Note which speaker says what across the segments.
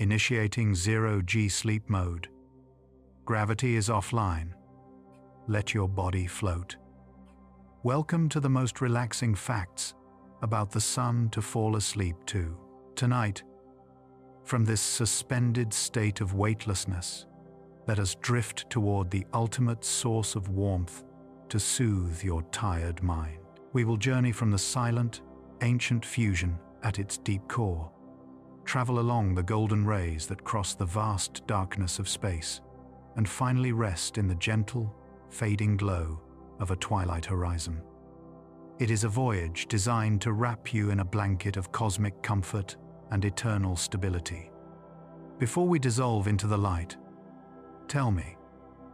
Speaker 1: Initiating 0G sleep mode. Gravity is offline. Let your body float. Welcome to the most relaxing facts about the sun to fall asleep to. Tonight, from this suspended state of weightlessness, let us drift toward the ultimate source of warmth to soothe your tired mind. We will journey from the silent, ancient fusion at its deep core, travel along the golden rays that cross the vast darkness of space, and finally rest in the gentle, fading glow of a twilight horizon. It is a voyage designed to wrap you in a blanket of cosmic comfort and eternal stability. Before we dissolve into the light, tell me,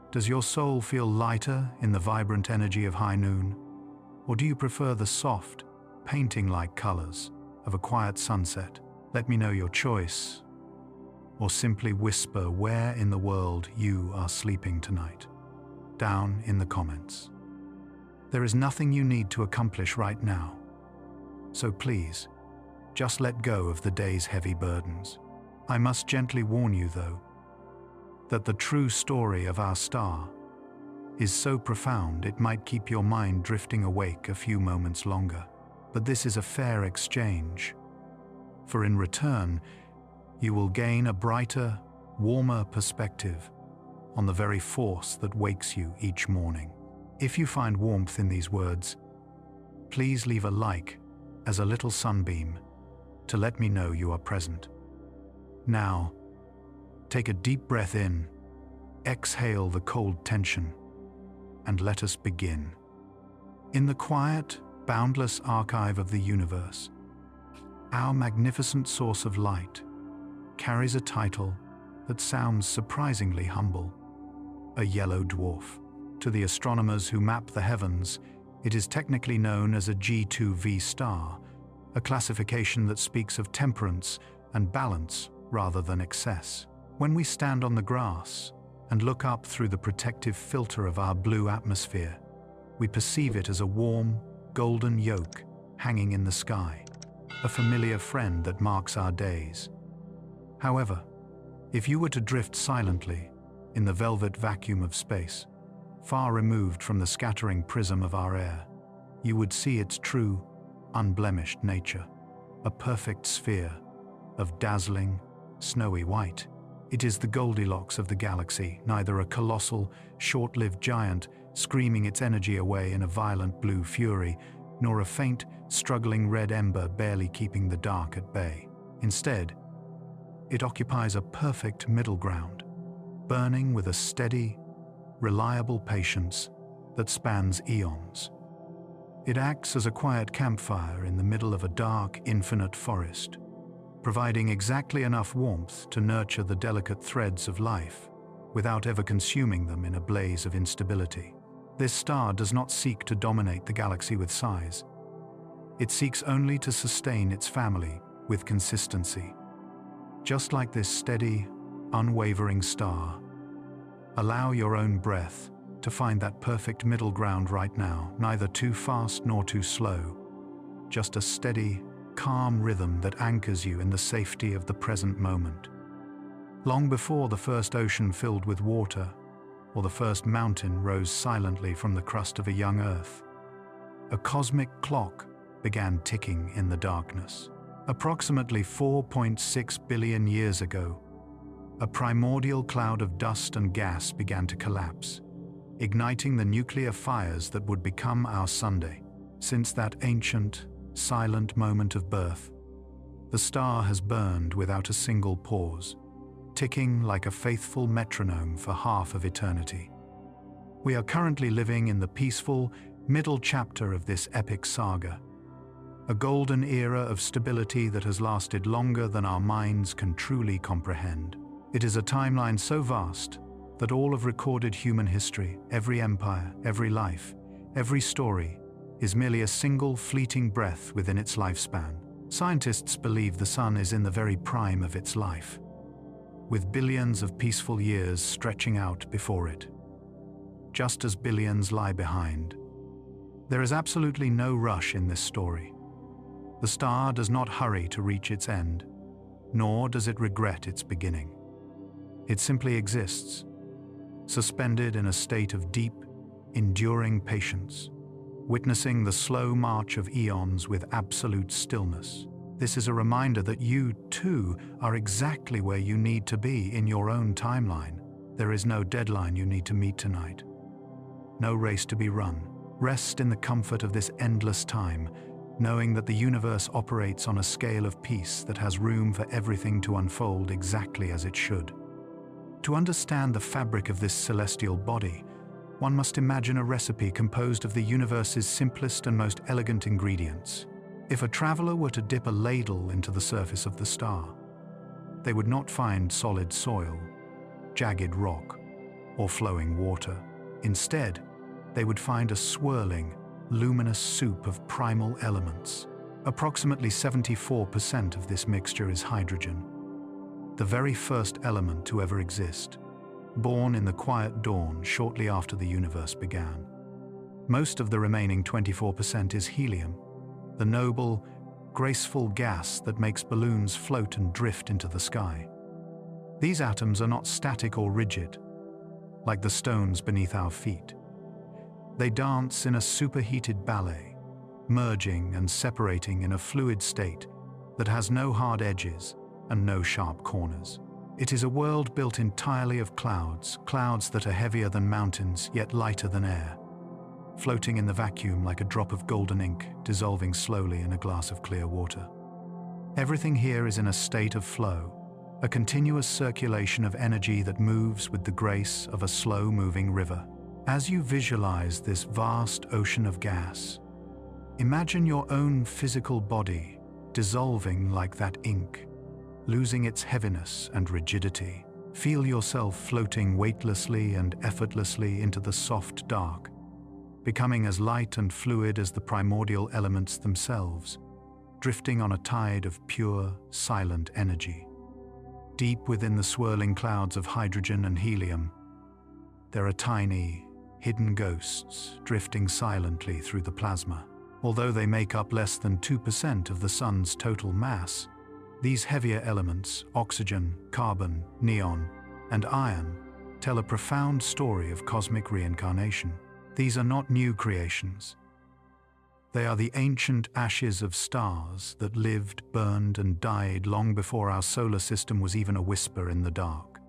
Speaker 1: does your soul feel lighter in the vibrant energy of high noon? Or do you prefer the soft, painting-like colors of a quiet sunset? Let me know your choice. Or simply whisper where in the world you are sleeping tonight, down in the comments. There is nothing you need to accomplish right now. So please, just let go of the day's heavy burdens. I must gently warn you, though, that the true story of our star is so profound it might keep your mind drifting awake a few moments longer. But this is a fair exchange, for in return, you will gain a brighter, warmer perspective on the very force that wakes you each morning. If you find warmth in these words, please leave a like as a little sunbeam to let me know you are present. Now, take a deep breath in, exhale the cold tension, and let us begin. In the quiet, boundless archive of the universe, our magnificent source of light carries a title that sounds surprisingly humble: a yellow dwarf. To the astronomers who map the heavens, it is technically known as a G2V star, a classification that speaks of temperance and balance rather than excess. When we stand on the grass and look up through the protective filter of our blue atmosphere, we perceive it as a warm, golden yoke hanging in the sky, a familiar friend that marks our days. However, if you were to drift silently in the velvet vacuum of space, far removed from the scattering prism of our air, you would see its true, unblemished nature, a perfect sphere of dazzling, snowy white. It is the Goldilocks of the galaxy, neither a colossal, short-lived giant screaming its energy away in a violent blue fury, nor a faint, struggling red ember barely keeping the dark at bay. Instead, it occupies a perfect middle ground, burning with a steady, reliable patience that spans eons. It acts as a quiet campfire in the middle of a dark, infinite forest, providing exactly enough warmth to nurture the delicate threads of life without ever consuming them in a blaze of instability. This star does not seek to dominate the galaxy with size. It seeks only to sustain its family with consistency. Just like this steady, unwavering star, allow your own breath to find that perfect middle ground right now, neither too fast nor too slow, just a steady, calm rhythm that anchors you in the safety of the present moment. Long before the first ocean filled with water, or the first mountain rose silently from the crust of a young Earth, a cosmic clock began ticking in the darkness. Approximately 4.6 billion years ago, a primordial cloud of dust and gas began to collapse, igniting the nuclear fires that would become our Sunday. Since that ancient, silent moment of birth, the star has burned without a single pause, ticking like a faithful metronome for half of eternity. We are currently living in the peaceful, middle chapter of this epic saga, a golden era of stability that has lasted longer than our minds can truly comprehend. It is a timeline so vast that all of recorded human history, every empire, every life, every story, is merely a single fleeting breath within its lifespan. Scientists believe the sun is in the very prime of its life, with billions of peaceful years stretching out before it, just as billions lie behind. There is absolutely no rush in this story. The star does not hurry to reach its end. nor does it regret its beginning. It simply exists, suspended in a state of deep, enduring patience, witnessing the slow march of eons with absolute stillness. This is a reminder that you, too, are exactly where you need to be in your own timeline. There is no deadline you need to meet tonight. No race to be run. Rest in the comfort of this endless time, knowing that the universe operates on a scale of peace that has room for everything to unfold exactly as it should. To understand the fabric of this celestial body, one must imagine a recipe composed of the universe's simplest and most elegant ingredients. If a traveler were to dip a ladle into the surface of the star, they would not find solid soil, jagged rock, or flowing water. Instead, they would find a swirling, luminous soup of primal elements. Approximately 74% of this mixture is hydrogen, the very first element to ever exist, born in the quiet dawn shortly after the universe began. Most of the remaining 24% is helium, the noble, graceful gas that makes balloons float and drift into the sky. These atoms are not static or rigid, like the stones beneath our feet. They dance in a superheated ballet, merging and separating in a fluid state that has no hard edges and no sharp corners. It is a world built entirely of clouds that are heavier than mountains yet lighter than air, floating in the vacuum like a drop of golden ink dissolving slowly in a glass of clear water. Everything here is in a state of flow, a continuous circulation of energy that moves with the grace of a slow-moving river. As you visualize this vast ocean of gas, imagine your own physical body dissolving like that ink, losing its heaviness and rigidity. Feel yourself floating weightlessly and effortlessly into the soft dark, becoming as light and fluid as the primordial elements themselves, drifting on a tide of pure, silent energy. Deep within the swirling clouds of hydrogen and helium, there are tiny, hidden ghosts drifting silently through the plasma. Although they make up less than 2% of the sun's total mass, these heavier elements, oxygen, carbon, neon, and iron, tell a profound story of cosmic reincarnation. These are not new creations. They are the ancient ashes of stars that lived, burned, and died long before our solar system was even a whisper in the dark.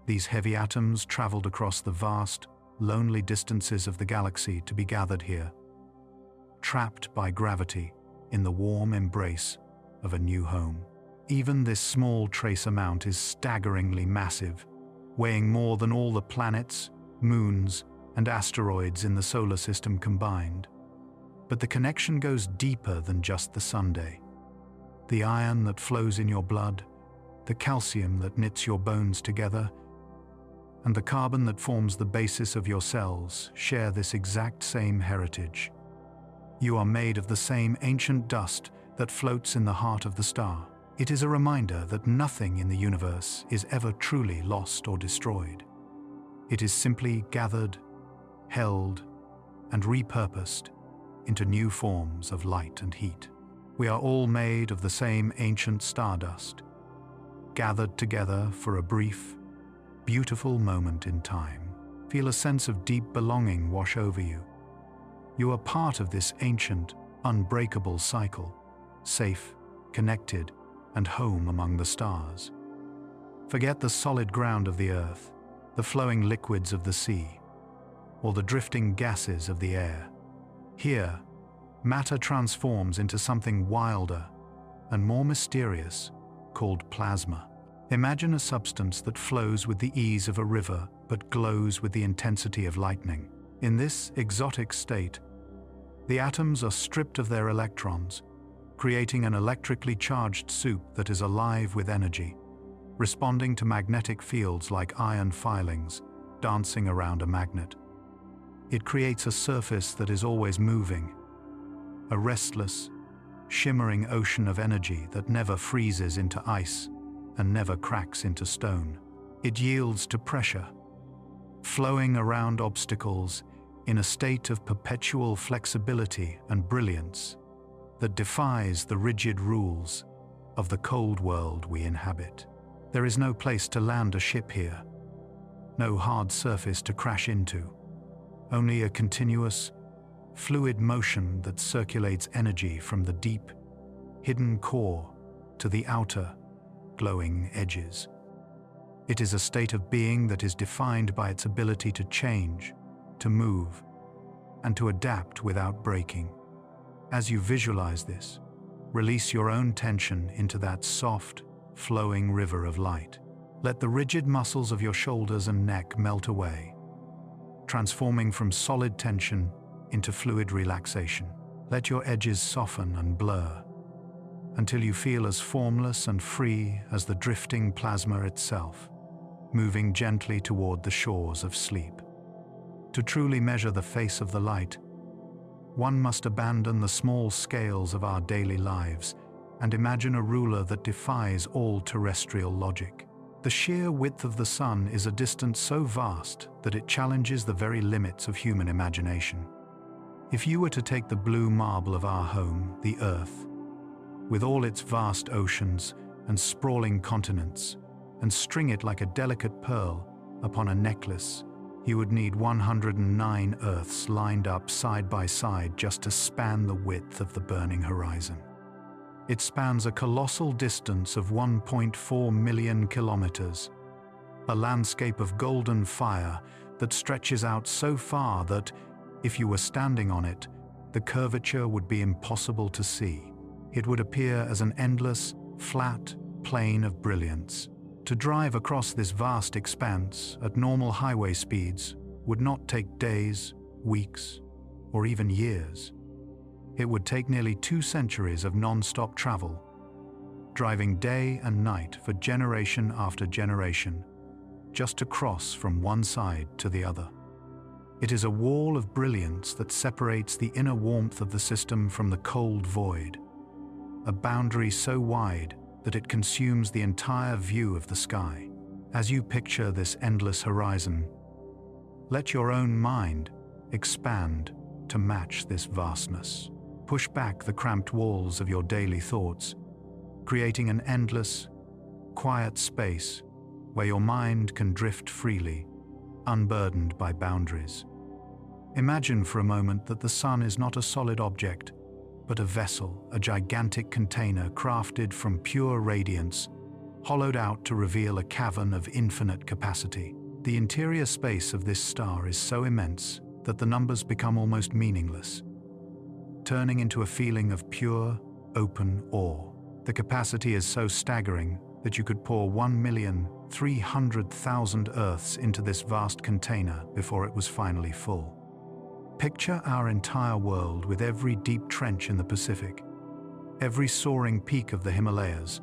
Speaker 1: These heavy atoms traveled across the vast, lonely distances of the galaxy to be gathered here, trapped by gravity in the warm embrace of a new home. Even this small trace amount is staggeringly massive, weighing more than all the planets, moons, and asteroids in the solar system combined. But the connection goes deeper than just the Sunday. The iron that flows in your blood, the calcium that knits your bones together, and the carbon that forms the basis of your cells share this exact same heritage. You are made of the same ancient dust that floats in the heart of the star. It is a reminder that nothing in the universe is ever truly lost or destroyed. It is simply gathered, held, and repurposed into new forms of light and heat. We are all made of the same ancient stardust, gathered together for a brief, beautiful moment in time. Feel a sense of deep belonging wash over you. You are part of this ancient, unbreakable cycle, safe, connected, and home among the stars. Forget the solid ground of the earth, the flowing liquids of the sea, or the drifting gases of the air. Here, matter transforms into something wilder and more mysterious, called plasma. Imagine a substance that flows with the ease of a river but glows with the intensity of lightning. In this exotic state, the atoms are stripped of their electrons, creating an electrically charged soup that is alive with energy, responding to magnetic fields like iron filings dancing around a magnet. It creates a surface that is always moving, a restless, shimmering ocean of energy that never freezes into ice and never cracks into stone. It yields to pressure, flowing around obstacles in a state of perpetual flexibility and brilliance that defies the rigid rules of the cold world we inhabit. There is no place to land a ship here, no hard surface to crash into, only a continuous, fluid motion that circulates energy from the deep, hidden core to the outer, glowing edges. It is a state of being that is defined by its ability to change, to move, and to adapt without breaking. As you visualize this, release your own tension into that soft, flowing river of light. Let the rigid muscles of your shoulders and neck melt away, transforming from solid tension into fluid relaxation. Let your edges soften and blur, until you feel as formless and free as the drifting plasma itself, moving gently toward the shores of sleep. To truly measure the face of the light, one must abandon the small scales of our daily lives and imagine a ruler that defies all terrestrial logic. The sheer width of the sun is a distance so vast that it challenges the very limits of human imagination. If you were to take the blue marble of our home, the Earth, with all its vast oceans and sprawling continents, and string it like a delicate pearl upon a necklace, you would need 109 Earths lined up side by side just to span the width of the burning horizon. It spans a colossal distance of 1.4 million kilometers, a landscape of golden fire that stretches out so far that, if you were standing on it, the curvature would be impossible to see. It would appear as an endless, flat plane of brilliance. To drive across this vast expanse at normal highway speeds would not take days, weeks, or even years. It would take nearly 2 centuries of non-stop travel, driving day and night for generation after generation, just to cross from one side to the other. It is a wall of brilliance that separates the inner warmth of the system from the cold void, a boundary so wide that it consumes the entire view of the sky. As you picture this endless horizon, let your own mind expand to match this vastness. Push back the cramped walls of your daily thoughts, creating an endless, quiet space where your mind can drift freely, unburdened by boundaries. Imagine for a moment that the sun is not a solid object, but a vessel, a gigantic container crafted from pure radiance, hollowed out to reveal a cavern of infinite capacity. The interior space of this star is so immense that the numbers become almost meaningless, turning into a feeling of pure, open awe. The capacity is so staggering that you could pour 1,300,000 Earths into this vast container before it was finally full. Picture our entire world with every deep trench in the Pacific, every soaring peak of the Himalayas,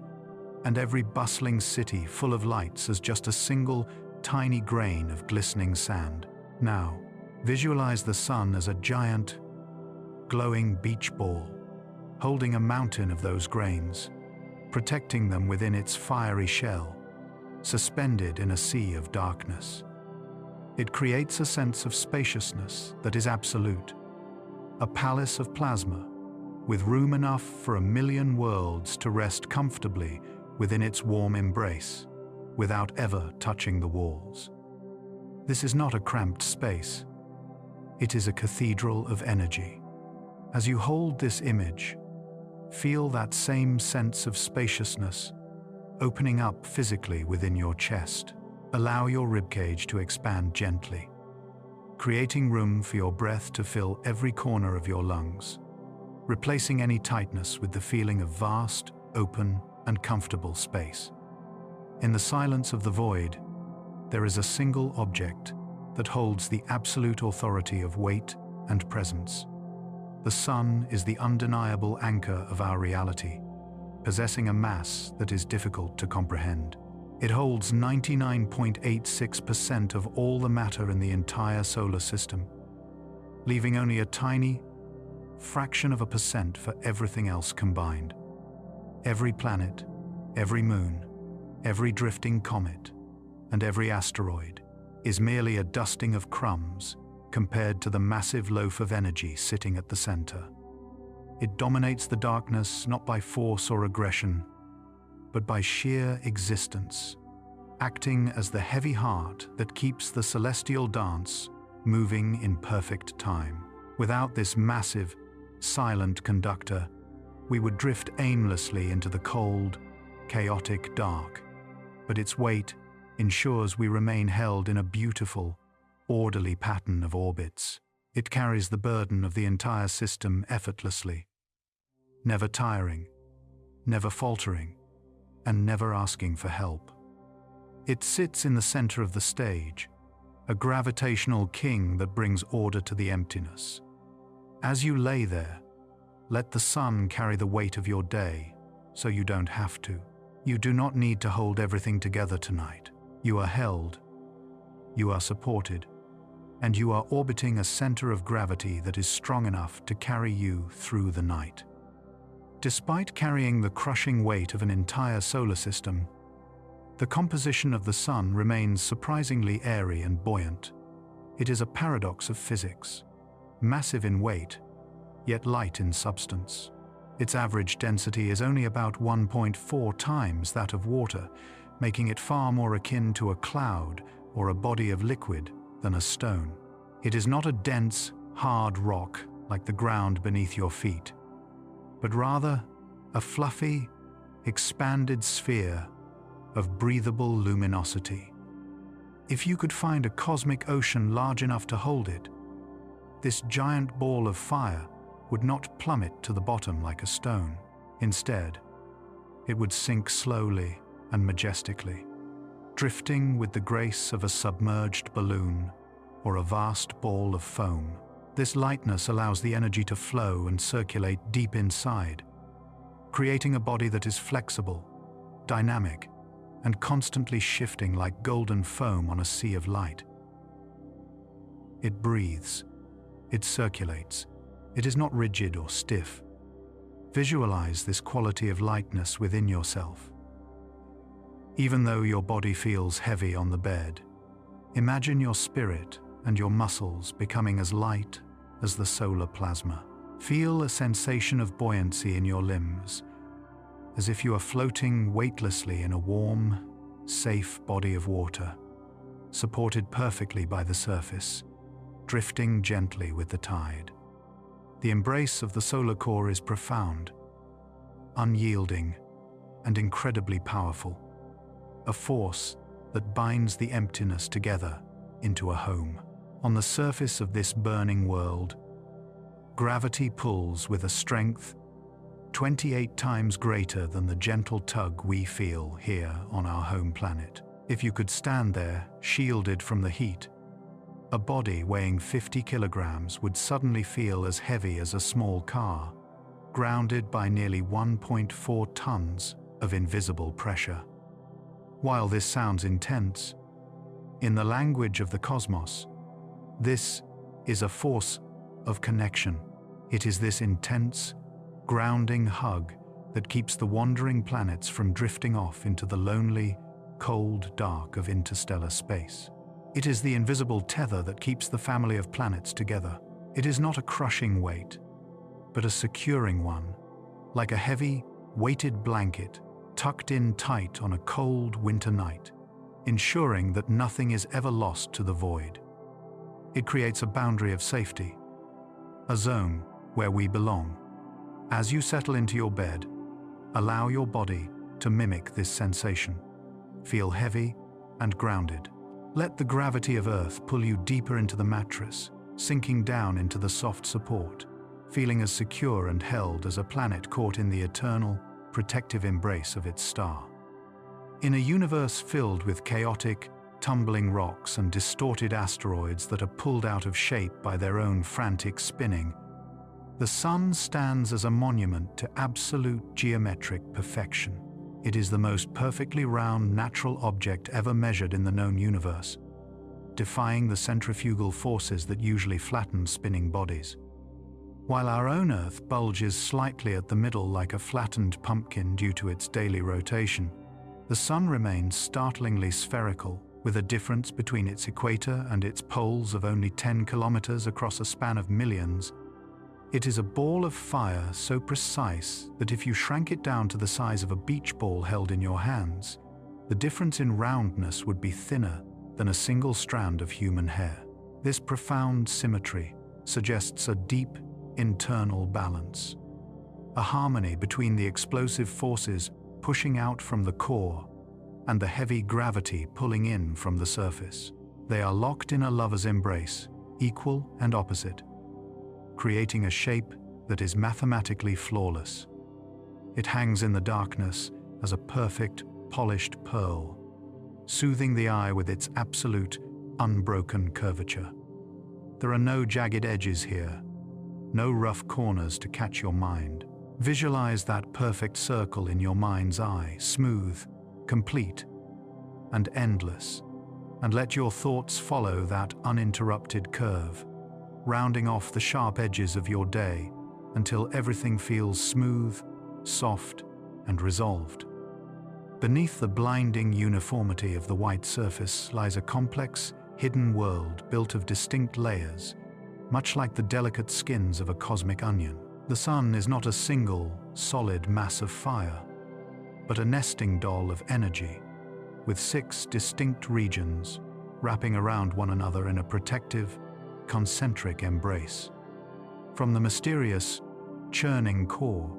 Speaker 1: and every bustling city full of lights as just a single, tiny grain of glistening sand. Now, visualize the sun as a giant, glowing beach ball, holding a mountain of those grains, protecting them within its fiery shell, suspended in a sea of darkness. It creates a sense of spaciousness that is absolute, a palace of plasma, with room enough for 1,000,000 worlds to rest comfortably within its warm embrace, without ever touching the walls. This is not a cramped space. It is a cathedral of energy. As you hold this image, feel that same sense of spaciousness opening up physically within your chest. Allow your ribcage to expand gently, creating room for your breath to fill every corner of your lungs, replacing any tightness with the feeling of vast, open, and comfortable space. In the silence of the void, there is a single object that holds the absolute authority of weight and presence. The sun is the undeniable anchor of our reality, possessing a mass that is difficult to comprehend. It holds 99.86% of all the matter in the entire solar system, leaving only a tiny fraction of a percent for everything else combined. Every planet, every moon, every drifting comet, and every asteroid is merely a dusting of crumbs compared to the massive loaf of energy sitting at the center. It dominates the darkness not by force or aggression, but by sheer existence, acting as the heavy heart that keeps the celestial dance moving in perfect time. Without this massive, silent conductor, we would drift aimlessly into the cold, chaotic dark. But its weight ensures we remain held in a beautiful, orderly pattern of orbits. It carries the burden of the entire system effortlessly, never tiring, never faltering, and never asking for help. It sits in the center of the stage, a gravitational king that brings order to the emptiness. As you lay there, let the sun carry the weight of your day, so you don't have to. You do not need to hold everything together tonight. You are held, you are supported, and you are orbiting a center of gravity that is strong enough to carry you through the night. Despite carrying the crushing weight of an entire solar system, the composition of the sun remains surprisingly airy and buoyant. It is a paradox of physics, massive in weight, yet light in substance. Its average density is only about 1.4 times that of water, making it far more akin to a cloud or a body of liquid than a stone. It is not a dense, hard rock like the ground beneath your feet, but rather a fluffy, expanded sphere of breathable luminosity. If you could find a cosmic ocean large enough to hold it, this giant ball of fire would not plummet to the bottom like a stone. Instead, it would sink slowly and majestically, drifting with the grace of a submerged balloon or a vast ball of foam. This lightness allows the energy to flow and circulate deep inside, creating a body that is flexible, dynamic, and constantly shifting like golden foam on a sea of light. It breathes, it circulates, it is not rigid or stiff. Visualize this quality of lightness within yourself. Even though your body feels heavy on the bed, imagine your spirit and your muscles becoming as light as the solar plasma. Feel a sensation of buoyancy in your limbs, as if you are floating weightlessly in a warm, safe body of water, supported perfectly by the surface, drifting gently with the tide. The embrace of the solar core is profound, unyielding, and incredibly powerful, a force that binds the emptiness together into a home. On the surface of this burning world, gravity pulls with a strength 28 times greater than the gentle tug we feel here on our home planet. If you could stand there, shielded from the heat, a body weighing 50 kilograms would suddenly feel as heavy as a small car, grounded by nearly 1.4 tons of invisible pressure. While this sounds intense, in the language of the cosmos, this is a force of connection. It is this intense, grounding hug that keeps the wandering planets from drifting off into the lonely, cold dark of interstellar space. It is the invisible tether that keeps the family of planets together. It is not a crushing weight, but a securing one, like a heavy, weighted blanket tucked in tight on a cold winter night, ensuring that nothing is ever lost to the void. It creates a boundary of safety, a zone where we belong. As you settle into your bed, allow your body to mimic this sensation. Feel heavy and grounded. Let the gravity of Earth pull you deeper into the mattress, sinking down into the soft support, feeling as secure and held as a planet caught in the eternal, protective embrace of its star. In a universe filled with chaotic, tumbling rocks and distorted asteroids that are pulled out of shape by their own frantic spinning, the sun stands as a monument to absolute geometric perfection. It is the most perfectly round natural object ever measured in the known universe, defying the centrifugal forces that usually flatten spinning bodies. While our own Earth bulges slightly at the middle like a flattened pumpkin due to its daily rotation, the sun remains startlingly spherical, with a difference between its equator and its poles of only 10 kilometers across a span of millions. It is a ball of fire so precise that if you shrank it down to the size of a beach ball held in your hands, the difference in roundness would be thinner than a single strand of human hair. This profound symmetry suggests a deep internal balance, a harmony between the explosive forces pushing out from the core and the heavy gravity pulling in from the surface. They are locked in a lover's embrace, equal and opposite, creating a shape that is mathematically flawless. It hangs in the darkness as a perfect, polished pearl, soothing the eye with its absolute, unbroken curvature. There are no jagged edges here, no rough corners to catch your mind. Visualize that perfect circle in your mind's eye, smooth, complete, and endless, and let your thoughts follow that uninterrupted curve, rounding off the sharp edges of your day until everything feels smooth, soft, and resolved. Beneath the blinding uniformity of the white surface lies a complex, hidden world built of distinct layers, much like the delicate skins of a cosmic onion. The sun is not a single, solid mass of fire, but a nesting doll of energy, with 6 distinct regions wrapping around one another in a protective, concentric embrace. From the mysterious, churning core,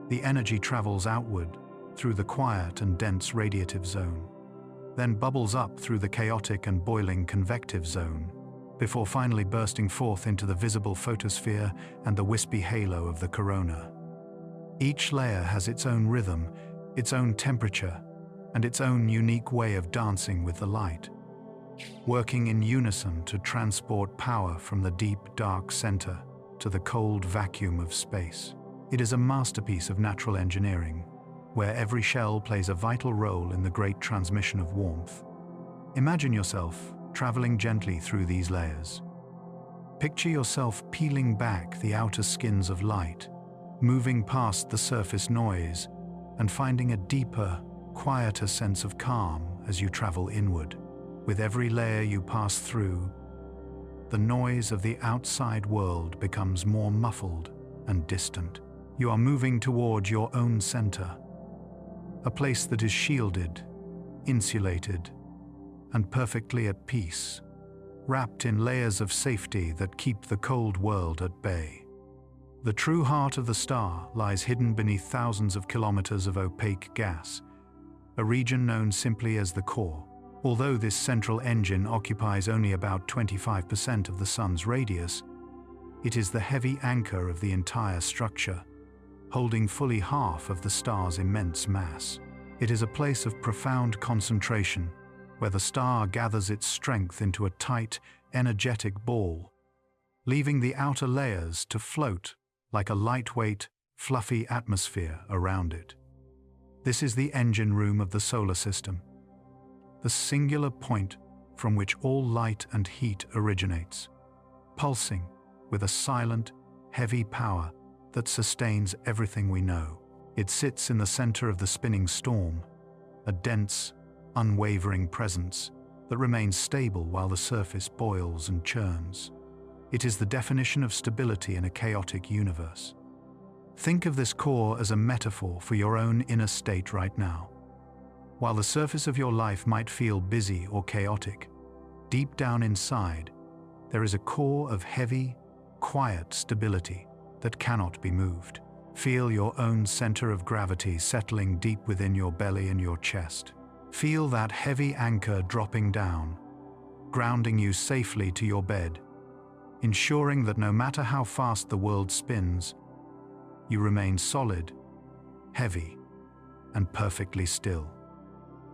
Speaker 1: the energy travels outward through the quiet and dense radiative zone, then bubbles up through the chaotic and boiling convective zone, before finally bursting forth into the visible photosphere and the wispy halo of the corona. Each layer has its own rhythm, its own temperature, and its own unique way of dancing with the light, working in unison to transport power from the deep, dark center to the cold vacuum of space. It is a masterpiece of natural engineering, where every shell plays a vital role in the great transmission of warmth. Imagine yourself traveling gently through these layers. Picture yourself peeling back the outer skins of light, moving past the surface noise, and finding a deeper, quieter sense of calm as you travel inward. With every layer you pass through, the noise of the outside world becomes more muffled and distant. You are moving toward your own center, a place that is shielded, insulated, and perfectly at peace, wrapped in layers of safety that keep the cold world at bay. The true heart of the star lies hidden beneath thousands of kilometers of opaque gas, a region known simply as the core. Although this central engine occupies only about 25% of the sun's radius, it is the heavy anchor of the entire structure, holding fully half of the star's immense mass. It is a place of profound concentration, where the star gathers its strength into a tight, energetic ball, leaving the outer layers to float like a lightweight, fluffy atmosphere around it. This is the engine room of the solar system, the singular point from which all light and heat originates, pulsing with a silent, heavy power that sustains everything we know. It sits in the center of the spinning storm, a dense, unwavering presence that remains stable while the surface boils and churns. It is the definition of stability in a chaotic universe. Think of this core as a metaphor for your own inner state right now. While the surface of your life might feel busy or chaotic, deep down inside, there is a core of heavy, quiet stability that cannot be moved. Feel your own center of gravity settling deep within your belly and your chest. Feel that heavy anchor dropping down, grounding you safely to your bed, ensuring that no matter how fast the world spins, you remain solid, heavy, and perfectly still.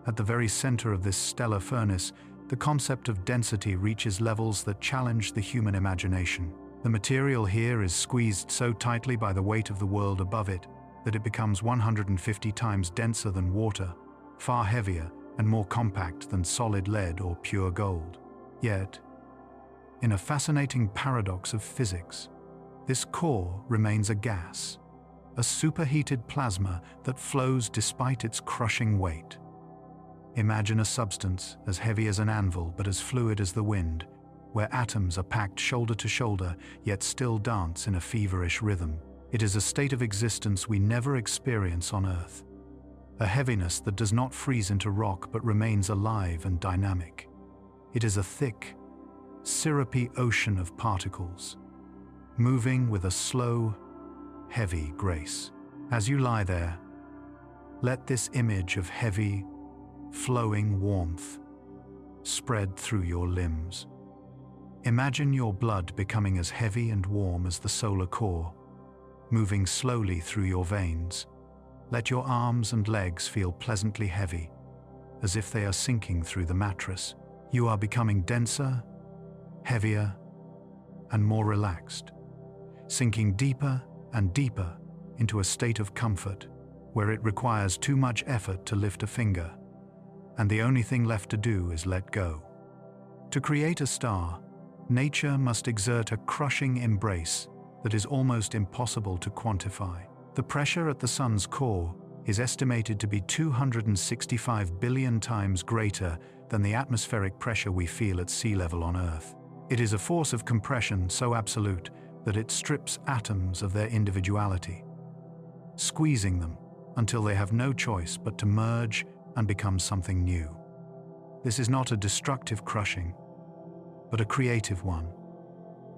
Speaker 1: At the very center of this stellar furnace, the concept of density reaches levels that challenge the human imagination. The material here is squeezed so tightly by the weight of the world above it that it becomes 150 times denser than water, far heavier and more compact than solid lead or pure gold. Yet, in a fascinating paradox of physics, this core remains a gas, a superheated plasma that flows despite its crushing weight. Imagine a substance as heavy as an anvil but as fluid as the wind, where atoms are packed shoulder to shoulder, yet still dance in a feverish rhythm. It is a state of existence we never experience on Earth. A heaviness that does not freeze into rock but remains alive and dynamic. It is a thick, syrupy ocean of particles, moving with a slow, heavy grace. As you lie there, let this image of heavy, flowing warmth spread through your limbs. Imagine your blood becoming as heavy and warm as the solar core, moving slowly through your veins. Let your arms and legs feel pleasantly heavy, as if they are sinking through the mattress. You are becoming denser, heavier, and more relaxed, sinking deeper and deeper into a state of comfort where it requires too much effort to lift a finger, and the only thing left to do is let go. To create a star, nature must exert a crushing embrace that is almost impossible to quantify. The pressure at the sun's core is estimated to be 265 billion times greater than the atmospheric pressure we feel at sea level on Earth. It is a force of compression so absolute that it strips atoms of their individuality, squeezing them until they have no choice but to merge and become something new. This is not a destructive crushing, but a creative one.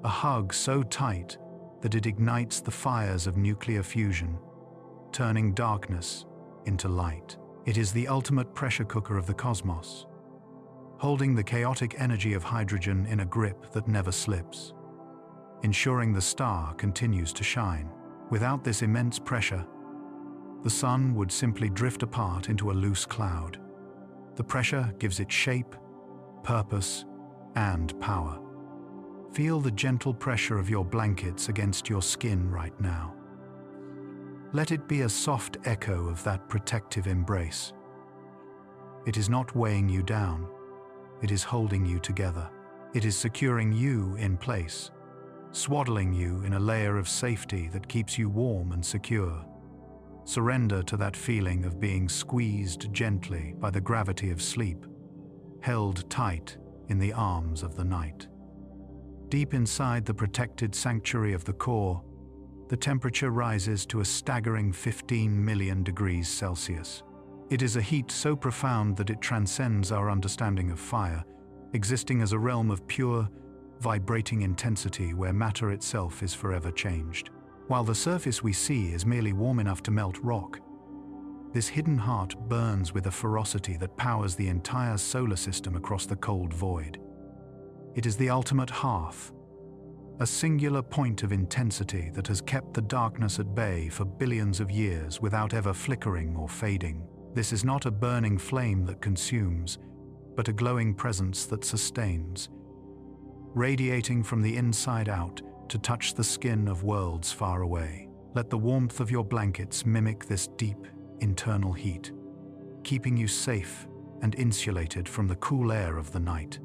Speaker 1: A hug so tight that it ignites the fires of nuclear fusion, turning darkness into light. It is the ultimate pressure cooker of the cosmos, holding the chaotic energy of hydrogen in a grip that never slips, ensuring the star continues to shine. Without this immense pressure, the sun would simply drift apart into a loose cloud. The pressure gives it shape, purpose, and power. Feel the gentle pressure of your blankets against your skin right now. Let it be a soft echo of that protective embrace. It is not weighing you down. It is holding you together. It is securing you in place, swaddling you in a layer of safety that keeps you warm and secure. Surrender to that feeling of being squeezed gently by the gravity of sleep, held tight in the arms of the night. Deep inside the protected sanctuary of the core, the temperature rises to a staggering 15 million degrees Celsius. It is a heat so profound that it transcends our understanding of fire, existing as a realm of pure, vibrating intensity where matter itself is forever changed. While the surface we see is merely warm enough to melt rock, this hidden heart burns with a ferocity that powers the entire solar system across the cold void. It is the ultimate hearth, a singular point of intensity that has kept the darkness at bay for billions of years without ever flickering or fading. This is not a burning flame that consumes, but a glowing presence that sustains, radiating from the inside out to touch the skin of worlds far away. Let the warmth of your blankets mimic this deep, internal heat, keeping you safe and insulated from the cool air of the night.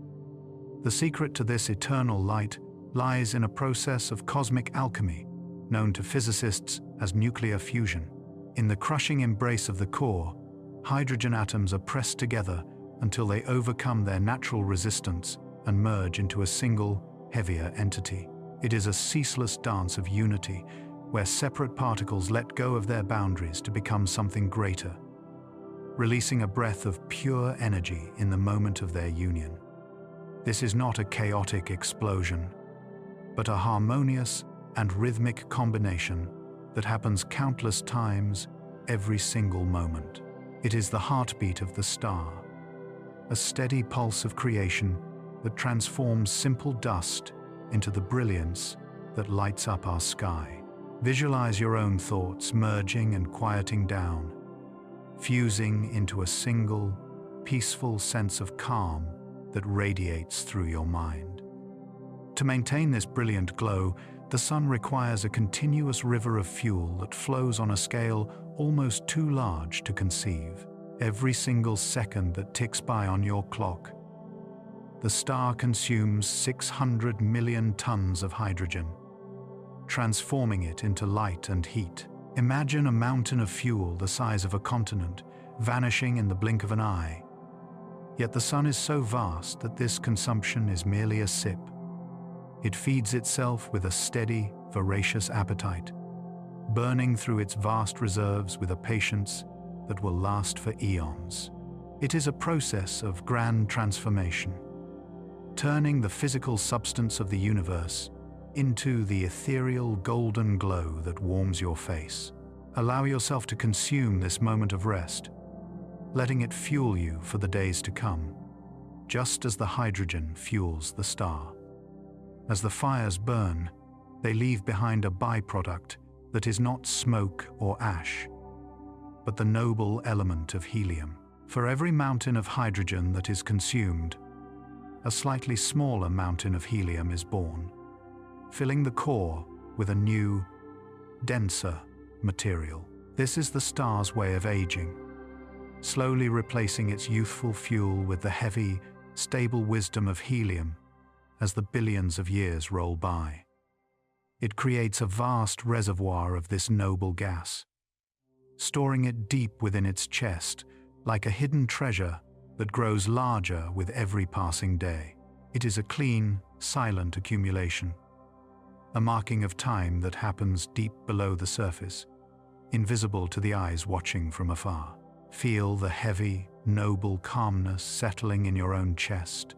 Speaker 1: The secret to this eternal light lies in a process of cosmic alchemy, known to physicists as nuclear fusion. In the crushing embrace of the core, hydrogen atoms are pressed together until they overcome their natural resistance and merge into a single, heavier entity. It is a ceaseless dance of unity, where separate particles let go of their boundaries to become something greater, releasing a breath of pure energy in the moment of their union. This is not a chaotic explosion, but a harmonious and rhythmic combination that happens countless times every single moment. It is the heartbeat of the star, a steady pulse of creation that transforms simple dust into the brilliance that lights up our sky. Visualize your own thoughts merging and quieting down, fusing into a single, peaceful sense of calm that radiates through your mind. To maintain this brilliant glow, the sun requires a continuous river of fuel that flows on a scale almost too large to conceive. Every single second that ticks by on your clock, the star consumes 600 million tons of hydrogen, transforming it into light and heat. Imagine a mountain of fuel the size of a continent, vanishing in the blink of an eye. Yet the sun is so vast that this consumption is merely a sip, It feeds itself with a steady, voracious appetite, burning through its vast reserves with a patience that will last for eons. It is a process of grand transformation, turning the physical substance of the universe into the ethereal golden glow that warms your face. Allow yourself to consume this moment of rest, letting it fuel you for the days to come, just as the hydrogen fuels the star. As the fires burn, they leave behind a byproduct that is not smoke or ash, but the noble element of helium. For every mountain of hydrogen that is consumed, a slightly smaller mountain of helium is born, filling the core with a new, denser material. This is the star's way of aging, slowly replacing its youthful fuel with the heavy, stable wisdom of helium as the billions of years roll by. It creates a vast reservoir of this noble gas, storing it deep within its chest like a hidden treasure that grows larger with every passing day. It is a clean, silent accumulation, a marking of time that happens deep below the surface, invisible to the eyes watching from afar. Feel the heavy, noble calmness settling in your own chest,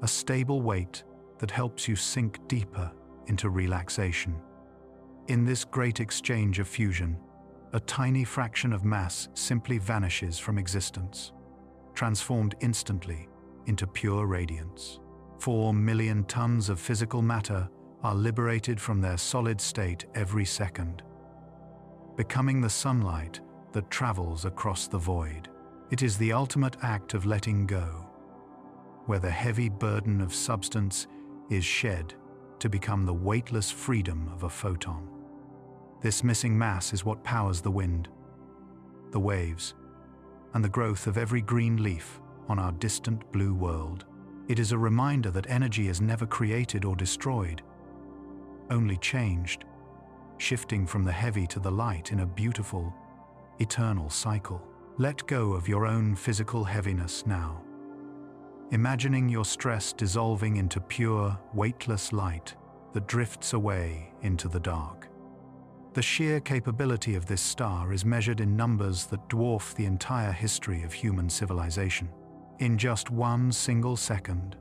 Speaker 1: a stable weight that helps you sink deeper into relaxation. In this great exchange of fusion, a tiny fraction of mass simply vanishes from existence, transformed instantly into pure radiance. 4 million tons of physical matter are liberated from their solid state every second, becoming the sunlight that travels across the void. It is the ultimate act of letting go, where the heavy burden of substance is shed to become the weightless freedom of a photon. This missing mass is what powers the wind, the waves, and the growth of every green leaf on our distant blue world. It is a reminder that energy is never created or destroyed, only changed, shifting from the heavy to the light in a beautiful, eternal cycle. Let go of your own physical heaviness now, imagining your stress dissolving into pure, weightless light that drifts away into the dark. The sheer capability of this star is measured in numbers that dwarf the entire history of human civilization. In just one single second,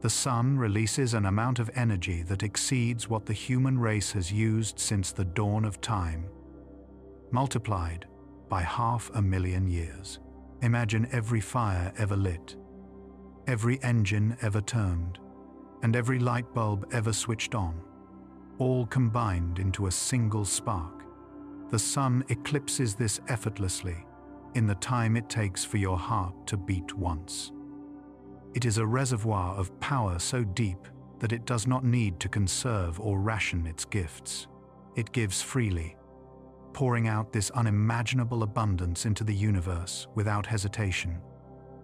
Speaker 1: the sun releases an amount of energy that exceeds what the human race has used since the dawn of time, multiplied by 500,000 years. Imagine every fire ever lit, every engine ever turned, and every light bulb ever switched on, all combined into a single spark. The sun eclipses this effortlessly in the time it takes for your heart to beat once. It is a reservoir of power so deep that it does not need to conserve or ration its gifts. It gives freely, pouring out this unimaginable abundance into the universe without hesitation,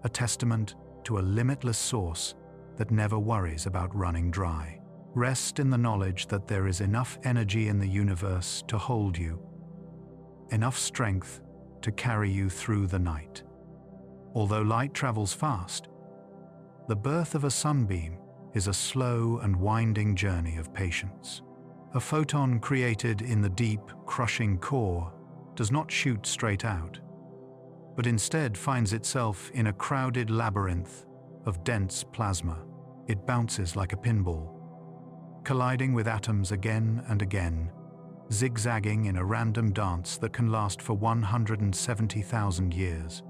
Speaker 1: a testament to a limitless source that never worries about running dry. Rest in the knowledge that there is enough energy in the universe to hold you, enough strength to carry you through the night. Although light travels fast, the birth of a sunbeam is a slow and winding journey of patience. A photon created in the deep, crushing core does not shoot straight out, but instead finds itself in a crowded labyrinth of dense plasma. It bounces like a pinball, colliding with atoms again and again, zigzagging in a random dance that can last for 170,000 years.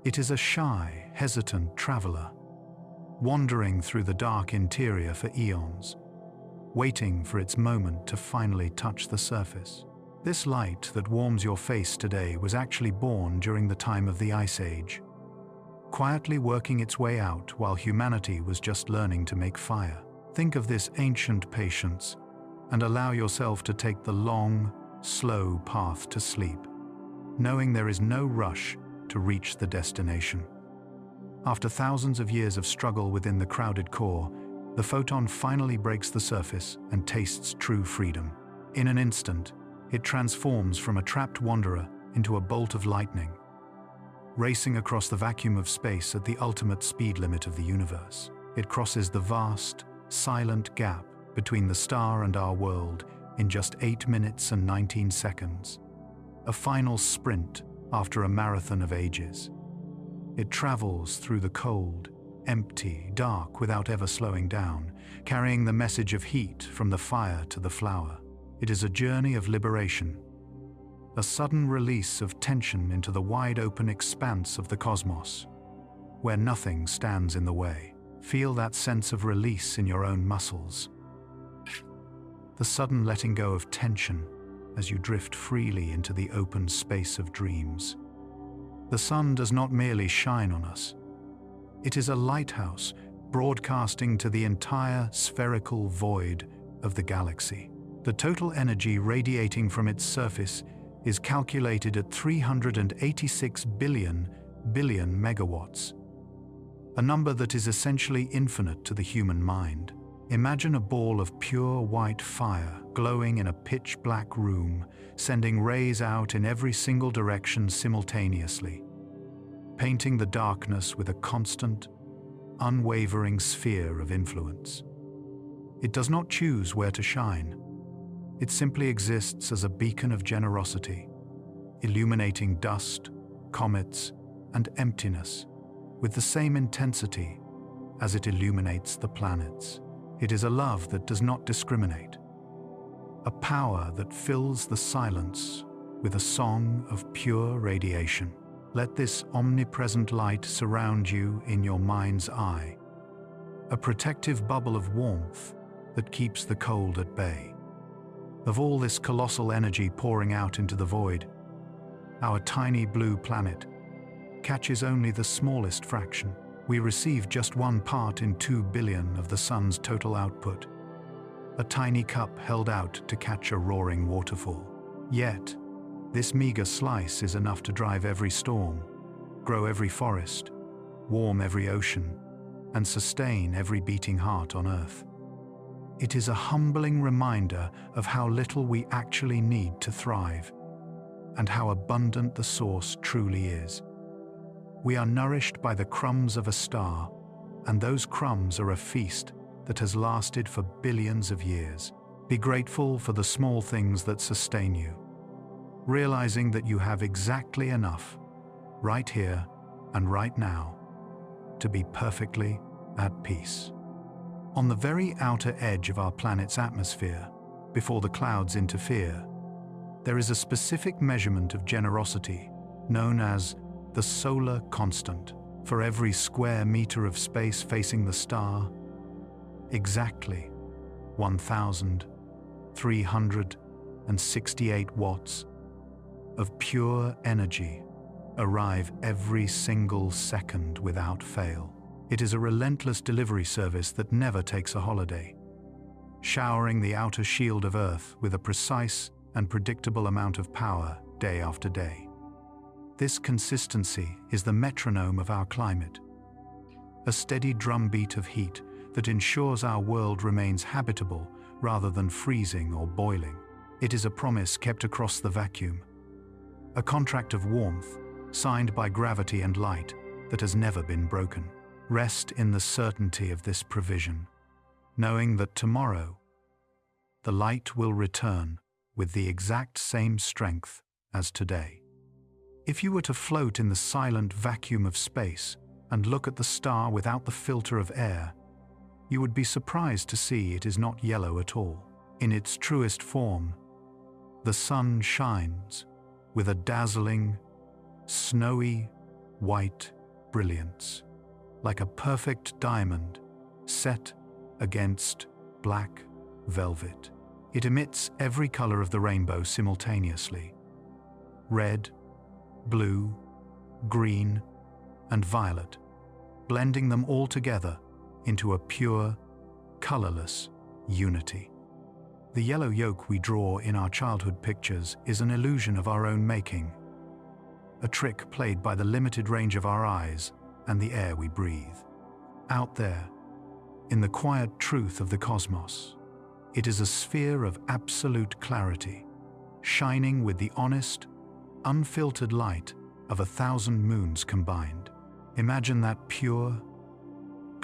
Speaker 1: It is a shy, hesitant traveler, wandering through the dark interior for eons, waiting for its moment to finally touch the surface. This light that warms your face today was actually born during the time of the Ice Age, quietly working its way out while humanity was just learning to make fire. Think of this ancient patience and allow yourself to take the long, slow path to sleep, knowing there is no rush to reach the destination. After thousands of years of struggle within the crowded core, the photon finally breaks the surface and tastes true freedom. In an instant, it transforms from a trapped wanderer into a bolt of lightning, racing across the vacuum of space at the ultimate speed limit of the universe. It crosses the vast, silent gap between the star and our world in just 8 minutes and 19 seconds. A final sprint after a marathon of ages. It travels through the cold, empty, dark without ever slowing down, carrying the message of heat from the fire to the flower. It is a journey of liberation, a sudden release of tension into the wide-open expanse of the cosmos, where nothing stands in the way. Feel that sense of release in your own muscles. The sudden letting go of tension as you drift freely into the open space of dreams. The sun does not merely shine on us. It is a lighthouse broadcasting to the entire spherical void of the galaxy. The total energy radiating from its surface is calculated at 386 billion megawatts, a number that is essentially infinite to the human mind. Imagine a ball of pure white fire glowing in a pitch-black room, sending rays out in every single direction simultaneously, painting the darkness with a constant, unwavering sphere of influence. It does not choose where to shine. It simply exists as a beacon of generosity, illuminating dust, comets, and emptiness with the same intensity as it illuminates the planets. It is a love that does not discriminate, a power that fills the silence with a song of pure radiation. Let this omnipresent light surround you in your mind's eye, a protective bubble of warmth that keeps the cold at bay. Of all this colossal energy pouring out into the void, our tiny blue planet catches only the smallest fraction. We receive just 1 part in 2 billion of the sun's total output, a tiny cup held out to catch a roaring waterfall. Yet, this meager slice is enough to drive every storm, grow every forest, warm every ocean, and sustain every beating heart on Earth. It is a humbling reminder of how little we actually need to thrive, and how abundant the source truly is. We are nourished by the crumbs of a star, and those crumbs are a feast that has lasted for billions of years. Be grateful for the small things that sustain you, realizing that you have exactly enough, right here and right now, to be perfectly at peace. On the very outer edge of our planet's atmosphere, before the clouds interfere, there is a specific measurement of generosity known as the solar constant. For every square meter of space facing the star, exactly 1,368 watts of pure energy arrive every single second without fail. It is a relentless delivery service that never takes a holiday, showering the outer shield of Earth with a precise and predictable amount of power day after day. This consistency is the metronome of our climate, a steady drumbeat of heat that ensures our world remains habitable rather than freezing or boiling. It is a promise kept across the vacuum, a contract of warmth signed by gravity and light that has never been broken. Rest in the certainty of this provision, knowing that tomorrow the light will return with the exact same strength as today. If you were to float in the silent vacuum of space and look at the star without the filter of air, you would be surprised to see it is not yellow at all. In its truest form, the sun shines with a dazzling, snowy, white brilliance, like a perfect diamond set against black velvet. It emits every color of the rainbow simultaneously: red, blue, green, and violet, blending them all together into a pure, colorless unity. The yellow yolk we draw in our childhood pictures is an illusion of our own making, a trick played by the limited range of our eyes and the air we breathe. Out there, in the quiet truth of the cosmos, it is a sphere of absolute clarity, shining with the honest, unfiltered light of 1,000 moons combined. Imagine that pure,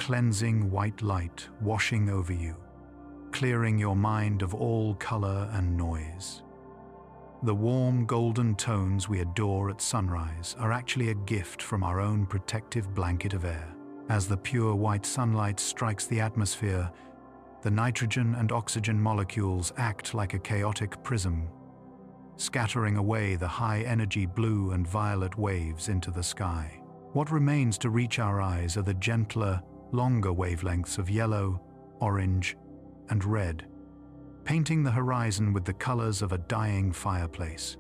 Speaker 1: cleansing white light washing over you, clearing your mind of all color and noise. The warm golden tones we adore at sunrise are actually a gift from our own protective blanket of air. As the pure white sunlight strikes the atmosphere, the nitrogen and oxygen molecules act like a chaotic prism, scattering away the high-energy blue and violet waves into the sky. What remains to reach our eyes are the gentler, longer wavelengths of yellow, orange, and red, painting the horizon with the colors of a dying fireplace.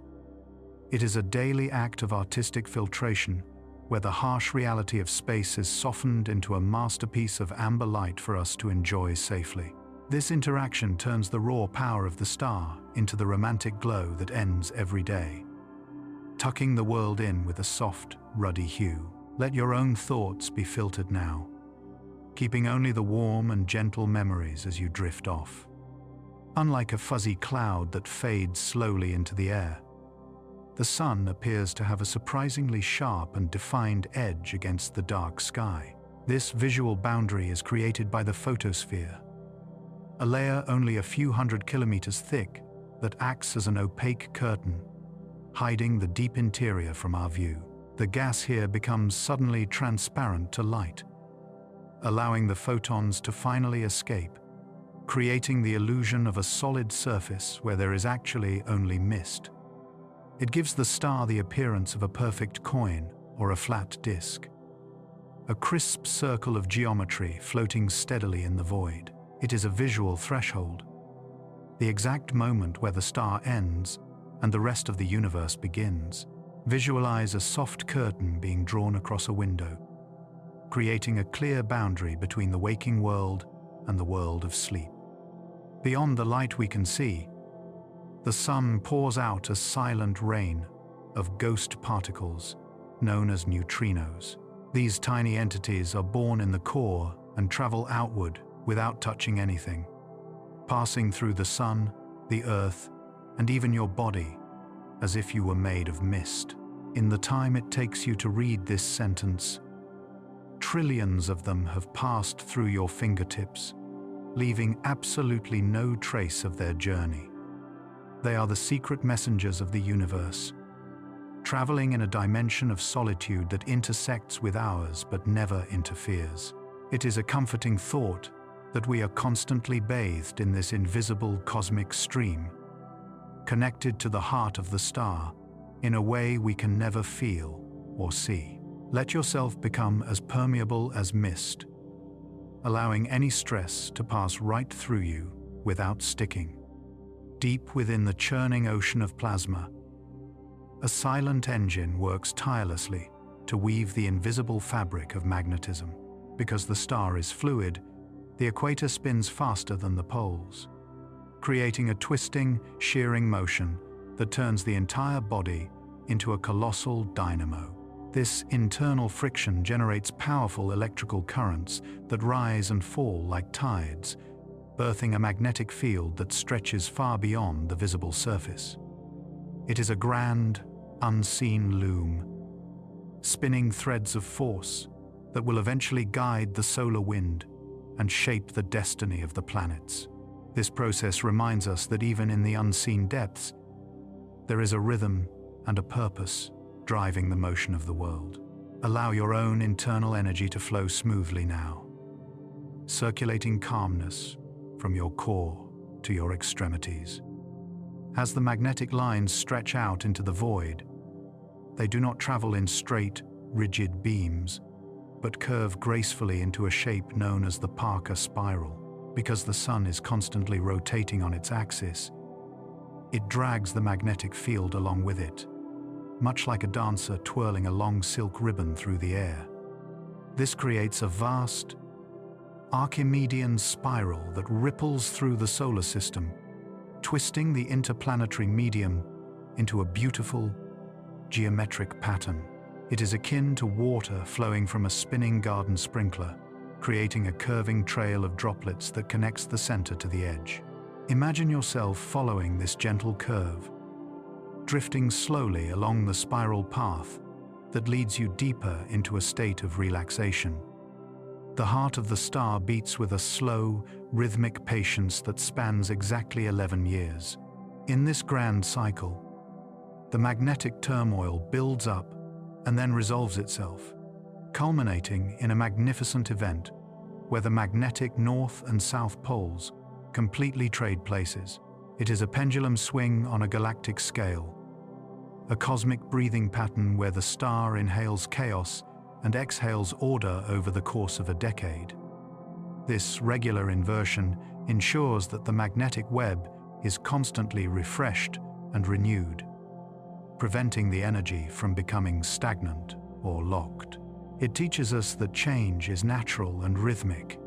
Speaker 1: It is a daily act of artistic filtration, where the harsh reality of space is softened into a masterpiece of amber light for us to enjoy safely. This interaction turns the raw power of the star into the romantic glow that ends every day, tucking the world in with a soft, ruddy hue. Let your own thoughts be filtered now, keeping only the warm and gentle memories as you drift off. Unlike a fuzzy cloud that fades slowly into the air, the sun appears to have a surprisingly sharp and defined edge against the dark sky. This visual boundary is created by the photosphere, a layer only a few hundred kilometers thick that acts as an opaque curtain, hiding the deep interior from our view. The gas here becomes suddenly transparent to light, allowing the photons to finally escape, creating the illusion of a solid surface where there is actually only mist. It gives the star the appearance of a perfect coin or a flat disk, a crisp circle of geometry floating steadily in the void. It is a visual threshold, the exact moment where the star ends and the rest of the universe begins. Visualize a soft curtain being drawn across a window, creating a clear boundary between the waking world and the world of sleep. Beyond the light we can see, the sun pours out a silent rain of ghost particles known as neutrinos. These tiny entities are born in the core and travel outward without touching anything, passing through the sun, the earth, and even your body, as if you were made of mist. In the time it takes you to read this sentence, trillions of them have passed through your fingertips, leaving absolutely no trace of their journey. They are the secret messengers of the universe, traveling in a dimension of solitude that intersects with ours but never interferes. It is a comforting thought that we are constantly bathed in this invisible cosmic stream, connected to the heart of the star in a way we can never feel or see. Let yourself become as permeable as mist, allowing any stress to pass right through you without sticking. Deep within the churning ocean of plasma, a silent engine works tirelessly to weave the invisible fabric of magnetism. Because the star is fluid, the equator spins faster than the poles, creating a twisting, shearing motion that turns the entire body into a colossal dynamo. This internal friction generates powerful electrical currents that rise and fall like tides, birthing a magnetic field that stretches far beyond the visible surface. It is a grand, unseen loom, spinning threads of force that will eventually guide the solar wind and shape the destiny of the planets. This process reminds us that even in the unseen depths, there is a rhythm and a purpose driving the motion of the world. Allow your own internal energy to flow smoothly now, circulating calmness from your core to your extremities. As the magnetic lines stretch out into the void, they do not travel in straight, rigid beams, but curve gracefully into a shape known as the Parker spiral. Because the sun is constantly rotating on its axis, it drags the magnetic field along with it, much like a dancer twirling a long silk ribbon through the air. This creates a vast, Archimedean spiral that ripples through the solar system, twisting the interplanetary medium into a beautiful, geometric pattern. It is akin to water flowing from a spinning garden sprinkler, creating a curving trail of droplets that connects the center to the edge. Imagine yourself following this gentle curve, drifting slowly along the spiral path that leads you deeper into a state of relaxation. The heart of the star beats with a slow, rhythmic patience that spans exactly 11 years. In this grand cycle, the magnetic turmoil builds up and then resolves itself, culminating in a magnificent event where the magnetic north and south poles completely trade places. It is a pendulum swing on a galactic scale, a cosmic breathing pattern where the star inhales chaos and exhales order over the course of a decade. This regular inversion ensures that the magnetic web is constantly refreshed and renewed, preventing the energy from becoming stagnant or locked. It teaches us that change is natural and rhythmic,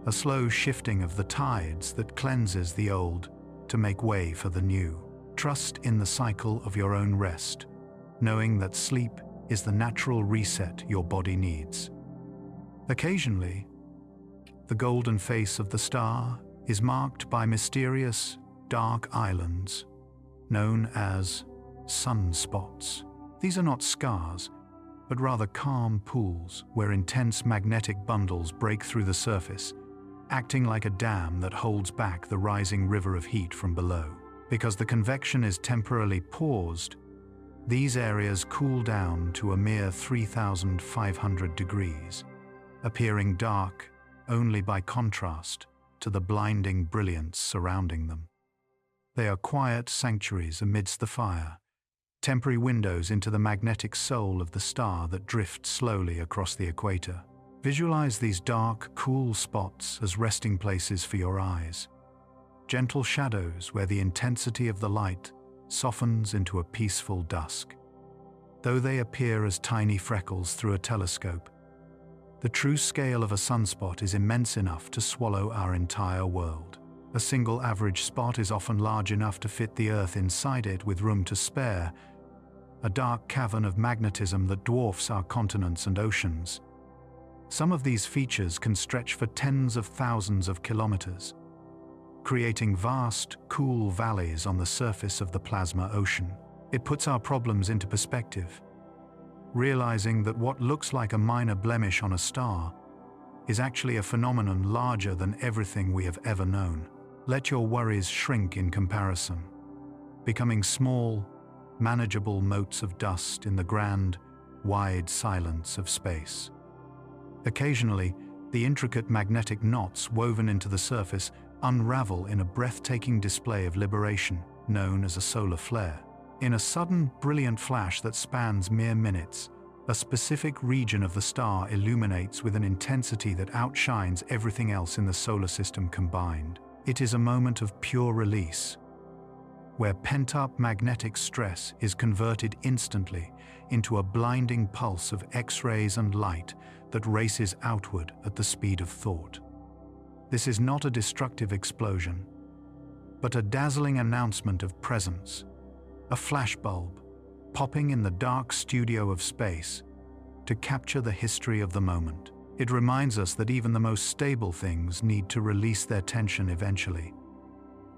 Speaker 1: a slow shifting of the tides that cleanses the old to make way for the new. Trust in the cycle of your own rest, knowing that sleep is the natural reset your body needs. Occasionally, the golden face of the star is marked by mysterious, dark islands known as sunspots. These are not scars, but rather calm pools where intense magnetic bundles break through the surface, acting like a dam that holds back the rising river of heat from below. Because the convection is temporarily paused, these areas cool down to a mere 3,500 degrees, appearing dark only by contrast to the blinding brilliance surrounding them. They are quiet sanctuaries amidst the fire, temporary windows into the magnetic soul of the star that drifts slowly across the equator. Visualize these dark, cool spots as resting places for your eyes, gentle shadows where the intensity of the light softens into a peaceful dusk. Though they appear as tiny freckles through a telescope, the true scale of a sunspot is immense enough to swallow our entire world. A single average spot is often large enough to fit the Earth inside it with room to spare, a dark cavern of magnetism that dwarfs our continents and oceans. Some of these features can stretch for tens of thousands of kilometers, creating vast, cool valleys on the surface of the plasma ocean. It puts our problems into perspective, realizing that what looks like a minor blemish on a star is actually a phenomenon larger than everything we have ever known. Let your worries shrink in comparison, becoming small, manageable motes of dust in the grand, wide silence of space. Occasionally, the intricate magnetic knots woven into the surface unravel in a breathtaking display of liberation, known as a solar flare. In a sudden, brilliant flash that spans mere minutes, a specific region of the star illuminates with an intensity that outshines everything else in the solar system combined. It is a moment of pure release, where pent-up magnetic stress is converted instantly into a blinding pulse of X-rays and light that races outward at the speed of thought. This is not a destructive explosion, but a dazzling announcement of presence, a flashbulb popping in the dark studio of space to capture the history of the moment. It reminds us that even the most stable things need to release their tension eventually,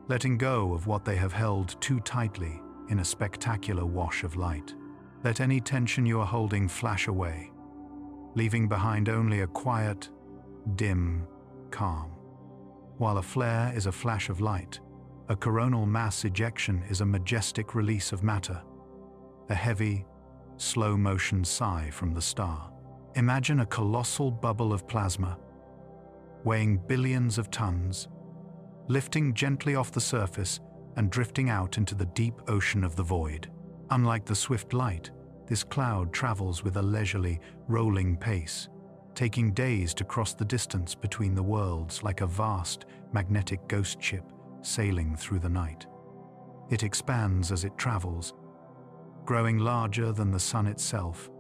Speaker 1: letting go of what they have held too tightly in a spectacular wash of light. Let any tension you are holding flash away, leaving behind only a quiet, dim calm. While a flare is a flash of light, a coronal mass ejection is a majestic release of matter, a heavy, slow-motion sigh from the star. Imagine a colossal bubble of plasma, weighing billions of tons, lifting gently off the surface and drifting out into the deep ocean of the void. Unlike the swift light, this cloud travels with a leisurely, rolling pace, taking days to cross the distance between the worlds like a vast, magnetic ghost ship sailing through the night. It expands as it travels, growing larger than the sun itself,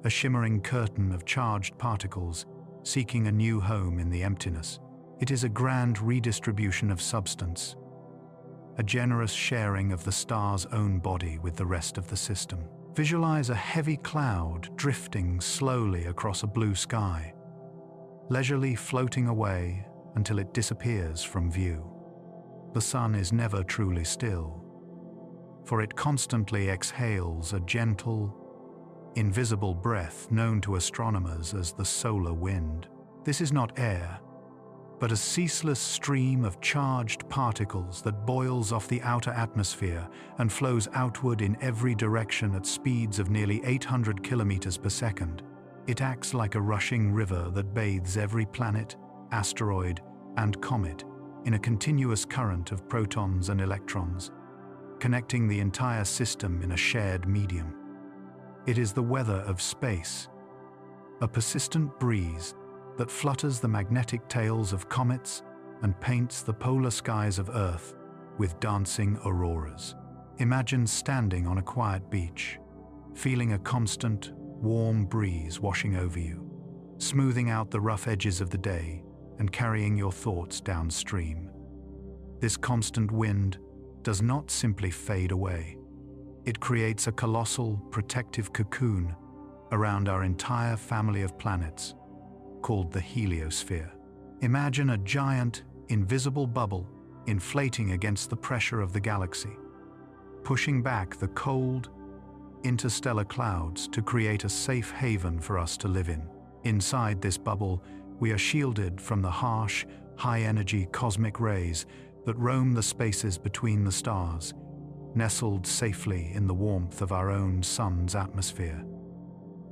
Speaker 1: a shimmering curtain of charged particles seeking a new home in the emptiness. It is a grand redistribution of substance, a generous sharing of the star's own body with the rest of the system. Visualize a heavy cloud drifting slowly across a blue sky, leisurely floating away until it disappears from view. The sun is never truly still, for it constantly exhales a gentle, invisible breath known to astronomers as the solar wind. This is not air, but a ceaseless stream of charged particles that boils off the outer atmosphere and flows outward in every direction at speeds of nearly 800 kilometers per second. It acts like a rushing river that bathes every planet, asteroid, and comet in a continuous current of protons and electrons, connecting the entire system in a shared medium. It is the weather of space, a persistent breeze that flutters the magnetic tails of comets and paints the polar skies of Earth with dancing auroras. Imagine standing on a quiet beach, feeling a constant, warm breeze washing over you, smoothing out the rough edges of the day and carrying your thoughts downstream. This constant wind does not simply fade away. It creates a colossal, protective cocoon around our entire family of planets, called the heliosphere. Imagine a giant, invisible bubble inflating against the pressure of the galaxy, pushing back the cold, interstellar clouds to create a safe haven for us to live in. Inside this bubble, we are shielded from the harsh, high-energy cosmic rays that roam the spaces between the stars, nestled safely in the warmth of our own sun's atmosphere.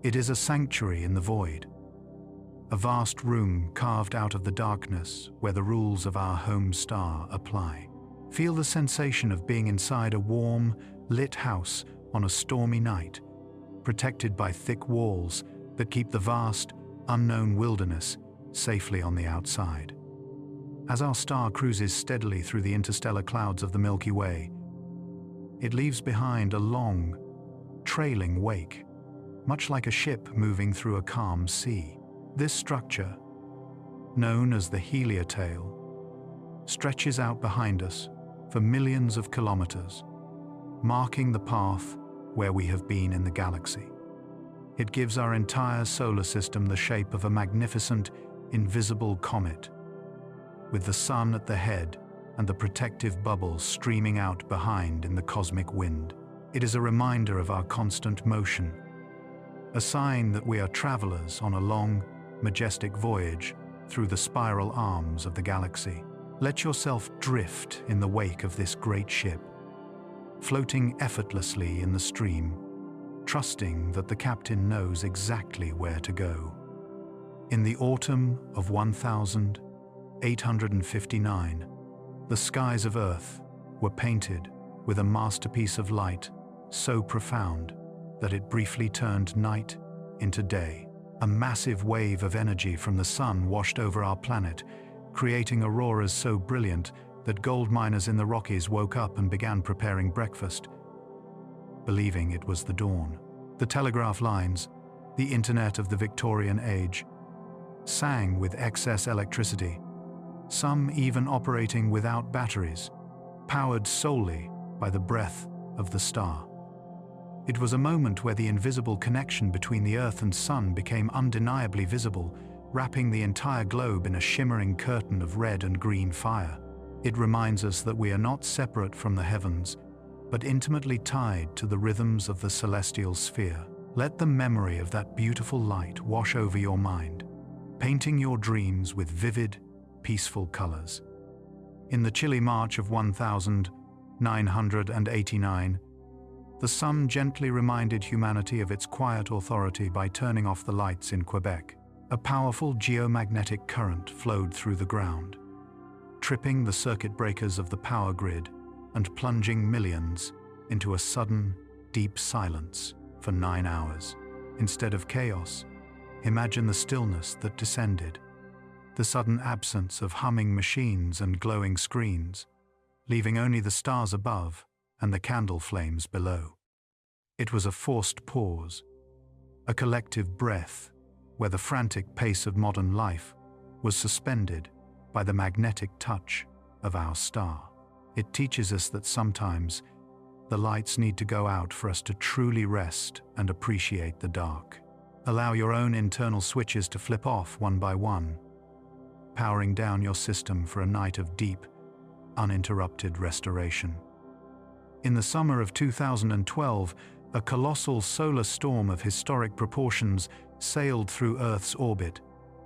Speaker 1: It is a sanctuary in the void, a vast room carved out of the darkness where the rules of our home star apply. Feel the sensation of being inside a warm, lit house on a stormy night, protected by thick walls that keep the vast, unknown wilderness safely on the outside. As our star cruises steadily through the interstellar clouds of the Milky Way, it leaves behind a long, trailing wake, much like a ship moving through a calm sea. This structure, known as the heliotail, stretches out behind us for millions of kilometers, marking the path where we have been in the galaxy. It gives our entire solar system the shape of a magnificent, invisible comet, with the sun at the head and the protective bubbles streaming out behind in the cosmic wind. It is a reminder of our constant motion, a sign that we are travelers on a long, majestic voyage through the spiral arms of the galaxy. Let yourself drift in the wake of this great ship, floating effortlessly in the stream, trusting that the captain knows exactly where to go. In the autumn of 1859, the skies of Earth were painted with a masterpiece of light so profound that it briefly turned night into day. A massive wave of energy from the sun washed over our planet, creating auroras so brilliant that gold miners in the Rockies woke up and began preparing breakfast, believing it was the dawn. The telegraph lines, the internet of the Victorian age, sang with excess electricity, some even operating without batteries, powered solely by the breath of the star. It was a moment where the invisible connection between the Earth and Sun became undeniably visible, wrapping the entire globe in a shimmering curtain of red and green fire. It reminds us that we are not separate from the heavens, but intimately tied to the rhythms of the celestial sphere. Let the memory of that beautiful light wash over your mind, painting your dreams with vivid, peaceful colors. In the chilly March of 1989, the sun gently reminded humanity of its quiet authority by turning off the lights in Quebec. A powerful geomagnetic current flowed through the ground, tripping the circuit breakers of the power grid and plunging millions into a sudden, deep silence for 9 hours. Instead of chaos, imagine the stillness that descended, the sudden absence of humming machines and glowing screens, leaving only the stars above and the candle flames below. It was a forced pause, a collective breath, where the frantic pace of modern life was suspended by the magnetic touch of our star. It teaches us that sometimes the lights need to go out for us to truly rest and appreciate the dark. Allow your own internal switches to flip off one by one, powering down your system for a night of deep, uninterrupted restoration. In the summer of 2012, a colossal solar storm of historic proportions sailed through Earth's orbit,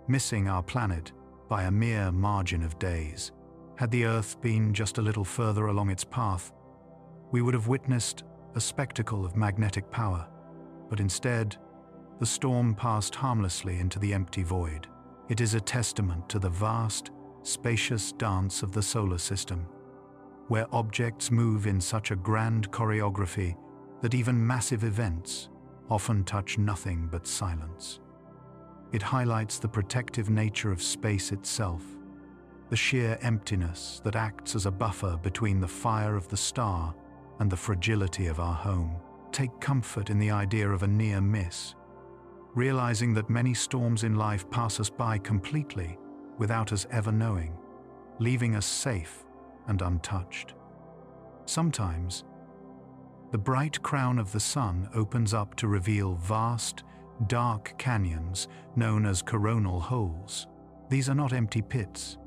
Speaker 1: missing our planet by a mere margin of days. Had the Earth been just a little further along its path, we would have witnessed a spectacle of magnetic power, but instead, the storm passed harmlessly into the empty void. It is a testament to the vast, spacious dance of the solar system, where objects move in such a grand choreography that even massive events often touch nothing but silence. It highlights the protective nature of space itself, the sheer emptiness that acts as a buffer between the fire of the star and the fragility of our home. Take comfort in the idea of a near miss, realizing that many storms in life pass us by completely without us ever knowing, leaving us safe and untouched. Sometimes, the bright crown of the sun opens up to reveal vast, dark canyons known as coronal holes. These are not empty pits,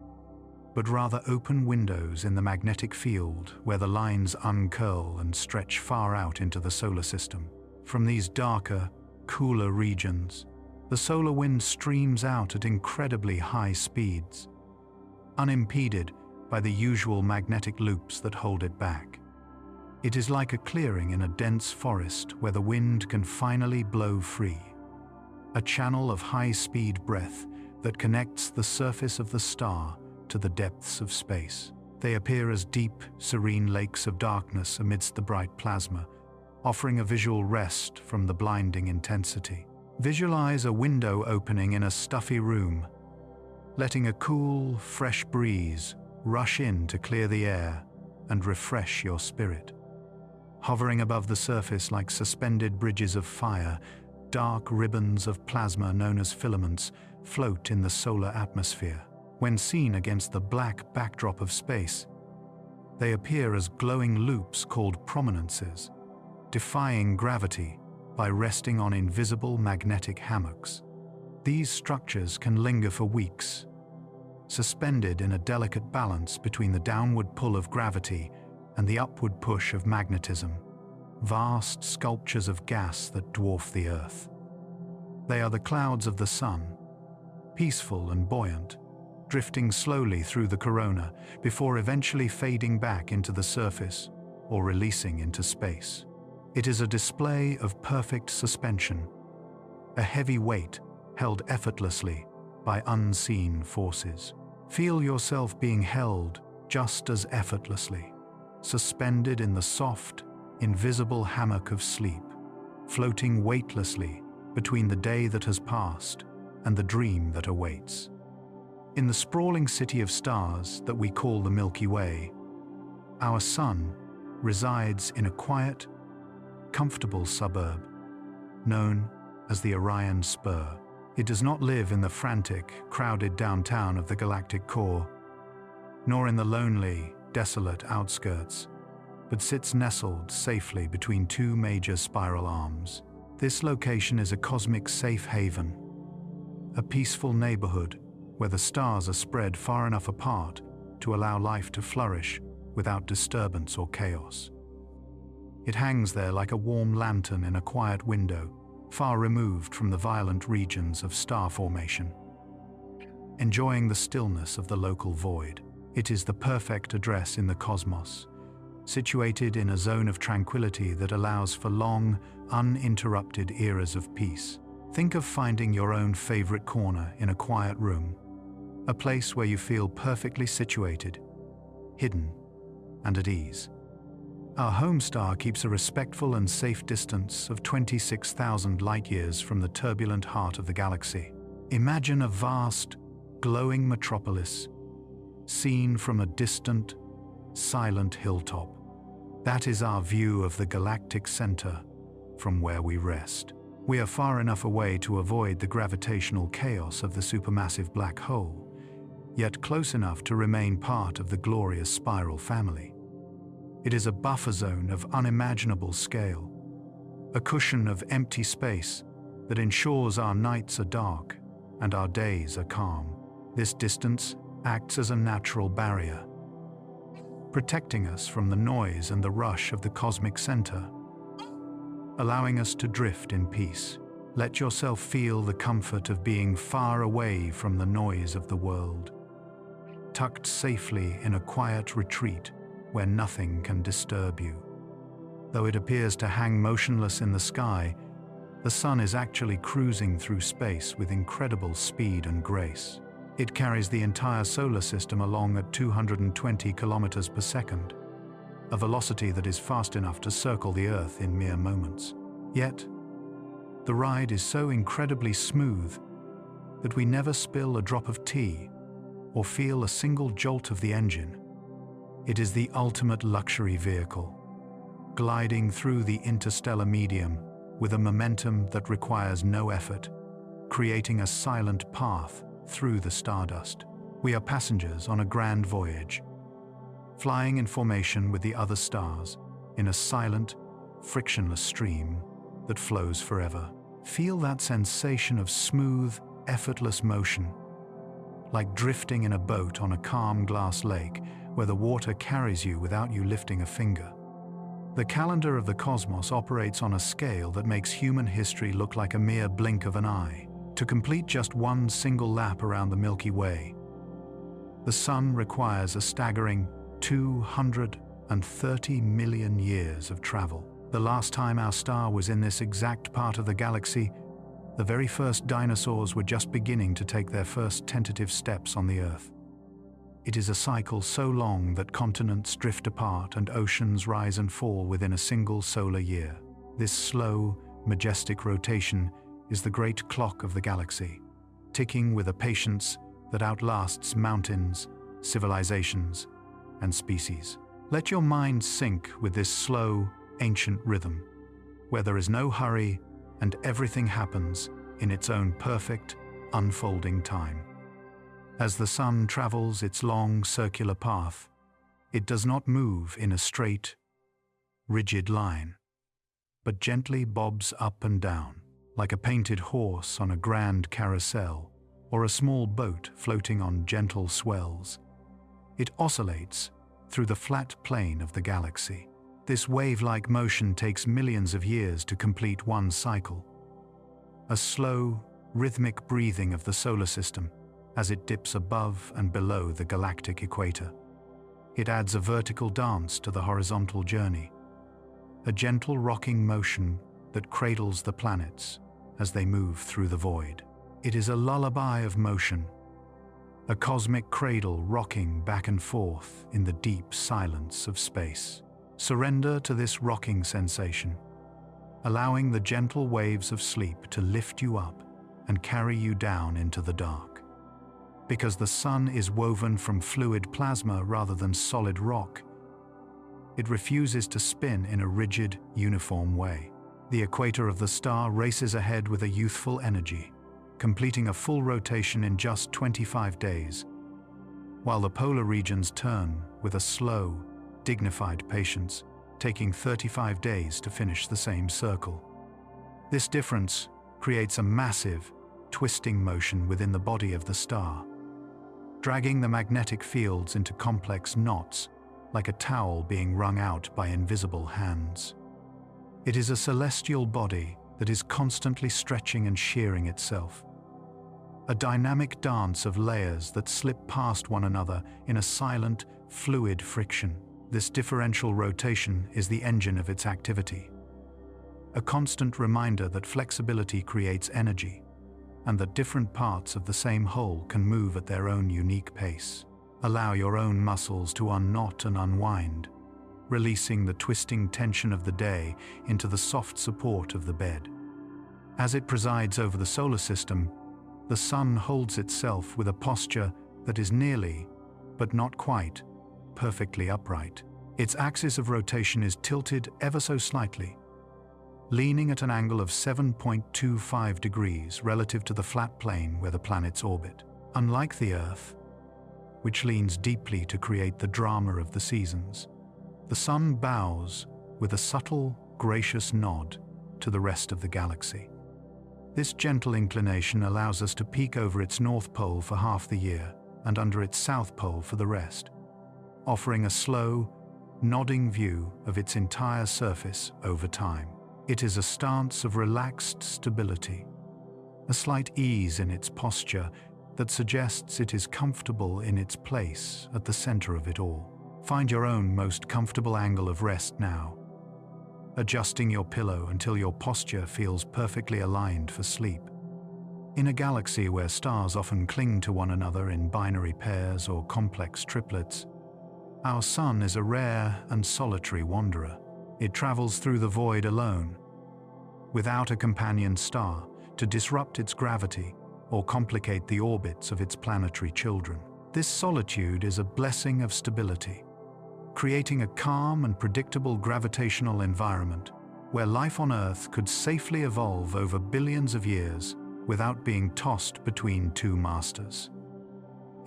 Speaker 1: but rather open windows in the magnetic field where the lines uncurl and stretch far out into the solar system. From these darker, cooler regions, the solar wind streams out at incredibly high speeds, unimpeded by the usual magnetic loops that hold it back. It is like a clearing in a dense forest where the wind can finally blow free, a channel of high-speed breath that connects the surface of the star to the depths of space. They appear as deep, serene lakes of darkness amidst the bright plasma, offering a visual rest from the blinding intensity. Visualize a window opening in a stuffy room, letting a cool, fresh breeze rush in to clear the air and refresh your spirit. Hovering above the surface like suspended bridges of fire, dark ribbons of plasma known as filaments float in the solar atmosphere. When seen against the black backdrop of space, they appear as glowing loops called prominences, defying gravity by resting on invisible magnetic hammocks. These structures can linger for weeks, suspended in a delicate balance between the downward pull of gravity and the upward push of magnetism, vast sculptures of gas that dwarf the Earth. They are the clouds of the sun, peaceful and buoyant, drifting slowly through the corona before eventually fading back into the surface or releasing into space. It is a display of perfect suspension, a heavy weight held effortlessly by unseen forces. Feel yourself being held just as effortlessly, suspended in the soft, invisible hammock of sleep, floating weightlessly between the day that has passed and the dream that awaits. In the sprawling city of stars that we call the Milky Way, our sun resides in a quiet, comfortable suburb known as the Orion Spur. It does not live in the frantic, crowded downtown of the galactic core, nor in the lonely, desolate outskirts, but sits nestled safely between two major spiral arms. This location is a cosmic safe haven, a peaceful neighborhood where the stars are spread far enough apart to allow life to flourish without disturbance or chaos. It hangs there like a warm lantern in a quiet window, far removed from the violent regions of star formation. Enjoying the stillness of the local void, it is the perfect address in the cosmos, situated in a zone of tranquility that allows for long, uninterrupted eras of peace. Think of finding your own favorite corner in a quiet room, a place where you feel perfectly situated, hidden, and at ease. Our home star keeps a respectful and safe distance of 26,000 light-years from the turbulent heart of the galaxy. Imagine a vast, glowing metropolis, seen from a distant, silent hilltop. That is our view of the galactic center from where we rest. We are far enough away to avoid the gravitational chaos of the supermassive black hole, yet close enough to remain part of the glorious spiral family. It is a buffer zone of unimaginable scale, a cushion of empty space that ensures our nights are dark and our days are calm. This distance acts as a natural barrier, protecting us from the noise and the rush of the cosmic center, allowing us to drift in peace. Let yourself feel the comfort of being far away from the noise of the world, tucked safely in a quiet retreat where nothing can disturb you. Though it appears to hang motionless in the sky, the sun is actually cruising through space with incredible speed and grace. It carries the entire solar system along at 220 kilometers per second, a velocity that is fast enough to circle the Earth in mere moments. Yet, the ride is so incredibly smooth that we never spill a drop of tea or feel a single jolt of the engine. It is the ultimate luxury vehicle, gliding through the interstellar medium with a momentum that requires no effort, creating a silent path through the stardust. We are passengers on a grand voyage, flying in formation with the other stars in a silent, frictionless stream that flows forever. Feel that sensation of smooth, effortless motion, like drifting in a boat on a calm glass lake where the water carries you without you lifting a finger. The calendar of the cosmos operates on a scale that makes human history look like a mere blink of an eye. To complete just one single lap around the Milky Way, the Sun requires a staggering 230 million years of travel. The last time our star was in this exact part of the galaxy, the very first dinosaurs were just beginning to take their first tentative steps on the Earth. It is a cycle so long that continents drift apart and oceans rise and fall within a single solar year. This slow, majestic rotation is the great clock of the galaxy, ticking with a patience that outlasts mountains, civilizations, and species. Let your mind sink with this slow, ancient rhythm, where there is no hurry and everything happens in its own perfect, unfolding time. As the sun travels its long, circular path, it does not move in a straight, rigid line, but gently bobs up and down, like a painted horse on a grand carousel or a small boat floating on gentle swells. It oscillates through the flat plane of the galaxy. This wave-like motion takes millions of years to complete one cycle. A slow, rhythmic breathing of the solar system as it dips above and below the galactic equator. It adds a vertical dance to the horizontal journey, a gentle rocking motion that cradles the planets as they move through the void. It is a lullaby of motion, a cosmic cradle rocking back and forth in the deep silence of space. Surrender to this rocking sensation, allowing the gentle waves of sleep to lift you up and carry you down into the dark. Because the sun is woven from fluid plasma rather than solid rock, it refuses to spin in a rigid, uniform way. The equator of the star races ahead with a youthful energy, completing a full rotation in just 25 days, while the polar regions turn with a slow, dignified patience, taking 35 days to finish the same circle. This difference creates a massive, twisting motion within the body of the star, dragging the magnetic fields into complex knots like a towel being wrung out by invisible hands. It is a celestial body that is constantly stretching and shearing itself, a dynamic dance of layers that slip past one another in a silent, fluid friction. This differential rotation is the engine of its activity, a constant reminder that flexibility creates energy, and that different parts of the same whole can move at their own unique pace. Allow your own muscles to unknot and unwind, releasing the twisting tension of the day into the soft support of the bed. As it presides over the solar system, the sun holds itself with a posture that is nearly, but not quite, perfectly upright. Its axis of rotation is tilted ever so slightly, leaning at an angle of 7.25 degrees relative to the flat plane where the planets orbit. Unlike the Earth, which leans deeply to create the drama of the seasons, the sun bows with a subtle, gracious nod to the rest of the galaxy. This gentle inclination allows us to peek over its north pole for half the year and under its south pole for the rest, offering a slow, nodding view of its entire surface over time. It is a stance of relaxed stability, a slight ease in its posture that suggests it is comfortable in its place at the center of it all. Find your own most comfortable angle of rest now, adjusting your pillow until your posture feels perfectly aligned for sleep. In a galaxy where stars often cling to one another in binary pairs or complex triplets, our sun is a rare and solitary wanderer. It travels through the void alone, without a companion star to disrupt its gravity or complicate the orbits of its planetary children. This solitude is a blessing of stability, creating a calm and predictable gravitational environment where life on Earth could safely evolve over billions of years without being tossed between two masters.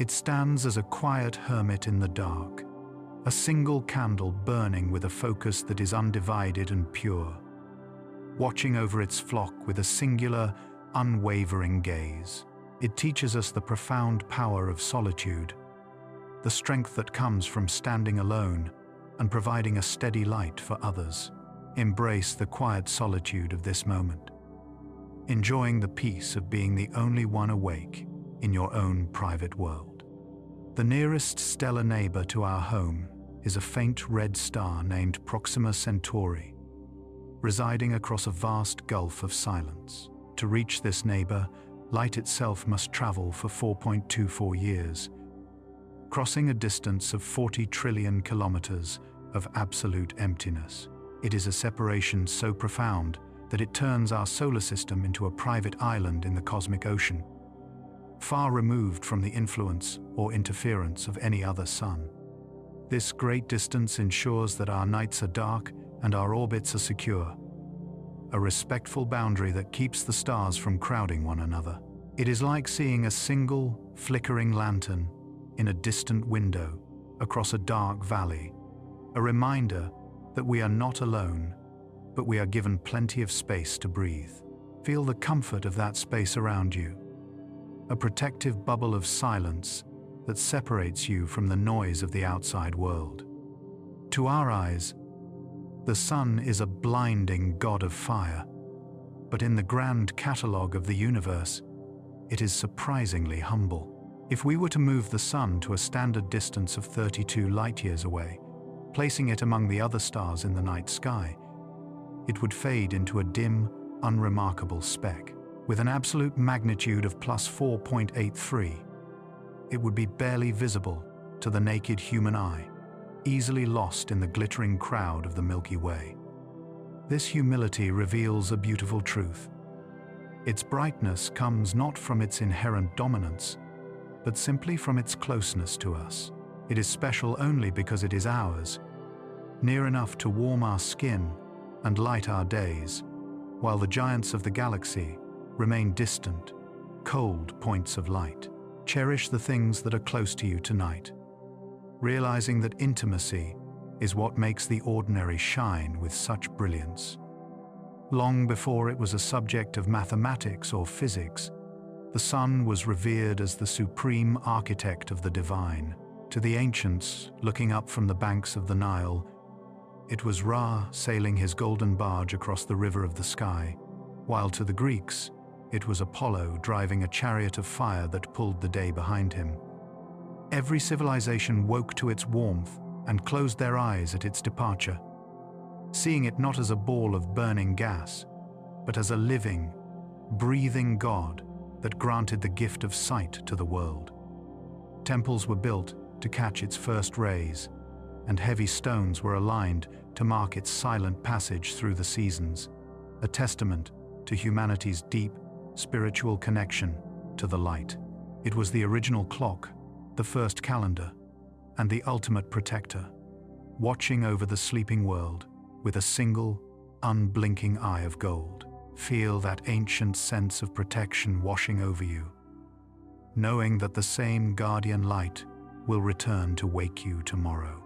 Speaker 1: It stands as a quiet hermit in the dark, a single candle burning with a focus that is undivided and pure, watching over its flock with a singular, unwavering gaze. It teaches us the profound power of solitude, the strength that comes from standing alone and providing a steady light for others. Embrace the quiet solitude of this moment, enjoying the peace of being the only one awake in your own private world. The nearest stellar neighbor to our home is a faint red star named Proxima Centauri, residing across a vast gulf of silence. To reach this neighbor, light itself must travel for 4.24 years, crossing a distance of 40 trillion kilometers of absolute emptiness. It is a separation so profound that it turns our solar system into a private island in the cosmic ocean, far removed from the influence or interference of any other sun. This great distance ensures that our nights are dark and our orbits are secure, a respectful boundary that keeps the stars from crowding one another. It is like seeing a single, flickering lantern in a distant window across a dark valley, a reminder that we are not alone, but we are given plenty of space to breathe. Feel the comfort of that space around you, a protective bubble of silence that separates you from the noise of the outside world. To our eyes, the sun is a blinding god of fire, but in the grand catalogue of the universe, it is surprisingly humble. If we were to move the sun to a standard distance of 32 light-years away, placing it among the other stars in the night sky, it would fade into a dim, unremarkable speck. With an absolute magnitude of plus 4.83, it would be barely visible to the naked human eye, easily lost in the glittering crowd of the Milky Way. This humility reveals a beautiful truth. Its brightness comes not from its inherent dominance, but simply from its closeness to us. It is special only because it is ours, near enough to warm our skin and light our days, while the giants of the galaxy remain distant, cold points of light. Cherish the things that are close to you tonight, realizing that intimacy is what makes the ordinary shine with such brilliance. Long before it was a subject of mathematics or physics, the sun was revered as the supreme architect of the divine. To the ancients, looking up from the banks of the Nile, it was Ra sailing his golden barge across the river of the sky, while to the Greeks, it was Apollo driving a chariot of fire that pulled the day behind him. Every civilization woke to its warmth and closed their eyes at its departure, seeing it not as a ball of burning gas, but as a living, breathing god that granted the gift of sight to the world. Temples were built to catch its first rays, and heavy stones were aligned to mark its silent passage through the seasons, a testament to humanity's deep, spiritual connection to the light. It was the original clock, the first calendar, and the ultimate protector, watching over the sleeping world with a single, unblinking eye of gold. Feel that ancient sense of protection washing over you, knowing that the same guardian light will return to wake you tomorrow.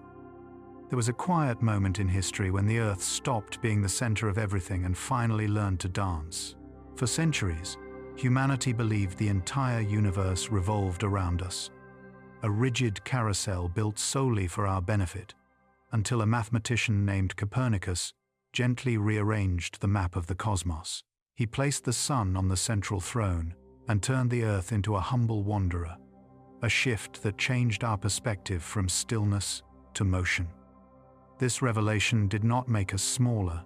Speaker 1: There was a quiet moment in history when the Earth stopped being the center of everything and finally learned to dance. For centuries, humanity believed the entire universe revolved around us, a rigid carousel built solely for our benefit, until a mathematician named Copernicus gently rearranged the map of the cosmos. He placed the sun on the central throne and turned the earth into a humble wanderer, a shift that changed our perspective from stillness to motion. This revelation did not make us smaller.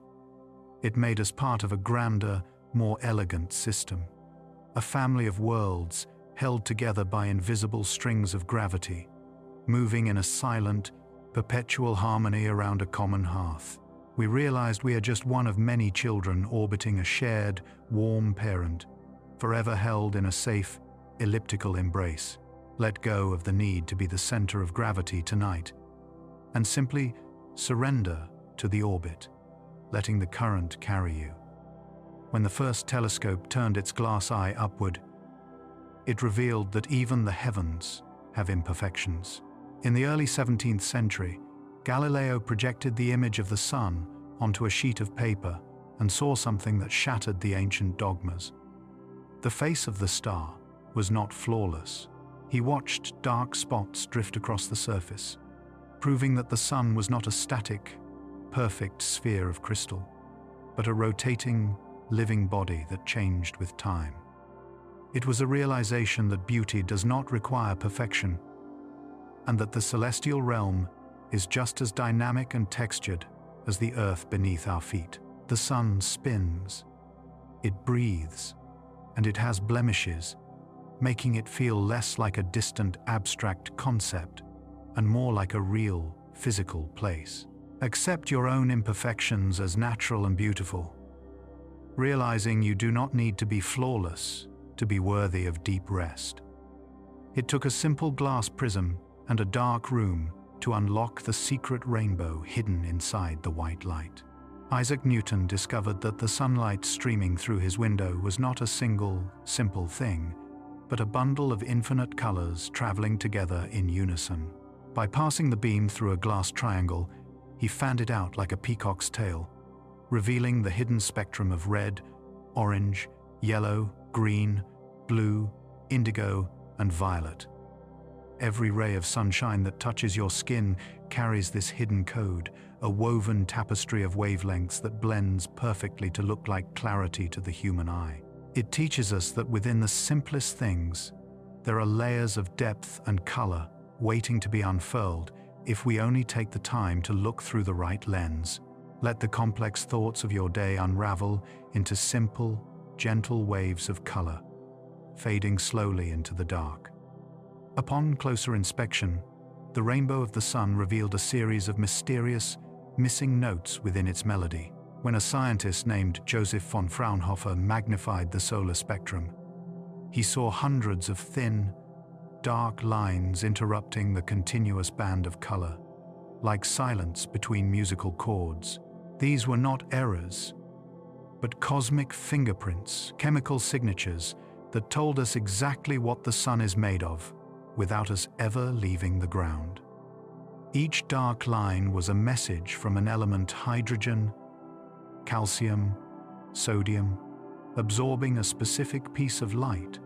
Speaker 1: It made us part of a grander, more elegant system, a family of worlds held together by invisible strings of gravity, moving in a silent, perpetual harmony around a common hearth. We realized we are just one of many children orbiting a shared, warm parent, forever held in a safe, elliptical embrace. Let go of the need to be the center of gravity tonight, and simply surrender to the orbit, letting the current carry you. When the first telescope turned its glass eye upward, it revealed that even the heavens have imperfections. In the early 17th century, Galileo projected the image of the sun onto a sheet of paper and saw something that shattered the ancient dogmas. The face of the star was not flawless. He watched dark spots drift across the surface, proving that the sun was not a static, perfect sphere of crystal, but a rotating, living body that changed with time. It was a realization that beauty does not require perfection, and that the celestial realm is just as dynamic and textured as the earth beneath our feet. The sun spins, it breathes, and it has blemishes, making it feel less like a distant abstract concept and more like a real, physical place. Accept your own imperfections as natural and beautiful, realizing you do not need to be flawless to be worthy of deep rest. It took a simple glass prism and a dark room to unlock the secret rainbow hidden inside the white light. Isaac Newton discovered that the sunlight streaming through his window was not a single, simple thing, but a bundle of infinite colors traveling together in unison. By passing the beam through a glass triangle, he fanned it out like a peacock's tail, revealing the hidden spectrum of red, orange, yellow, green, blue, indigo, and violet. Every ray of sunshine that touches your skin carries this hidden code, a woven tapestry of wavelengths that blends perfectly to look like clarity to the human eye. It teaches us that within the simplest things, there are layers of depth and color waiting to be unfurled if we only take the time to look through the right lens. Let the complex thoughts of your day unravel into simple, gentle waves of color, fading slowly into the dark. Upon closer inspection, the rainbow of the sun revealed a series of mysterious, missing notes within its melody. When a scientist named Joseph von Fraunhofer magnified the solar spectrum, he saw hundreds of thin, dark lines interrupting the continuous band of color, like silence between musical chords. These were not errors, but cosmic fingerprints, chemical signatures that told us exactly what the sun is made of, without us ever leaving the ground. Each dark line was a message from an element: hydrogen, calcium, sodium, absorbing a specific piece of light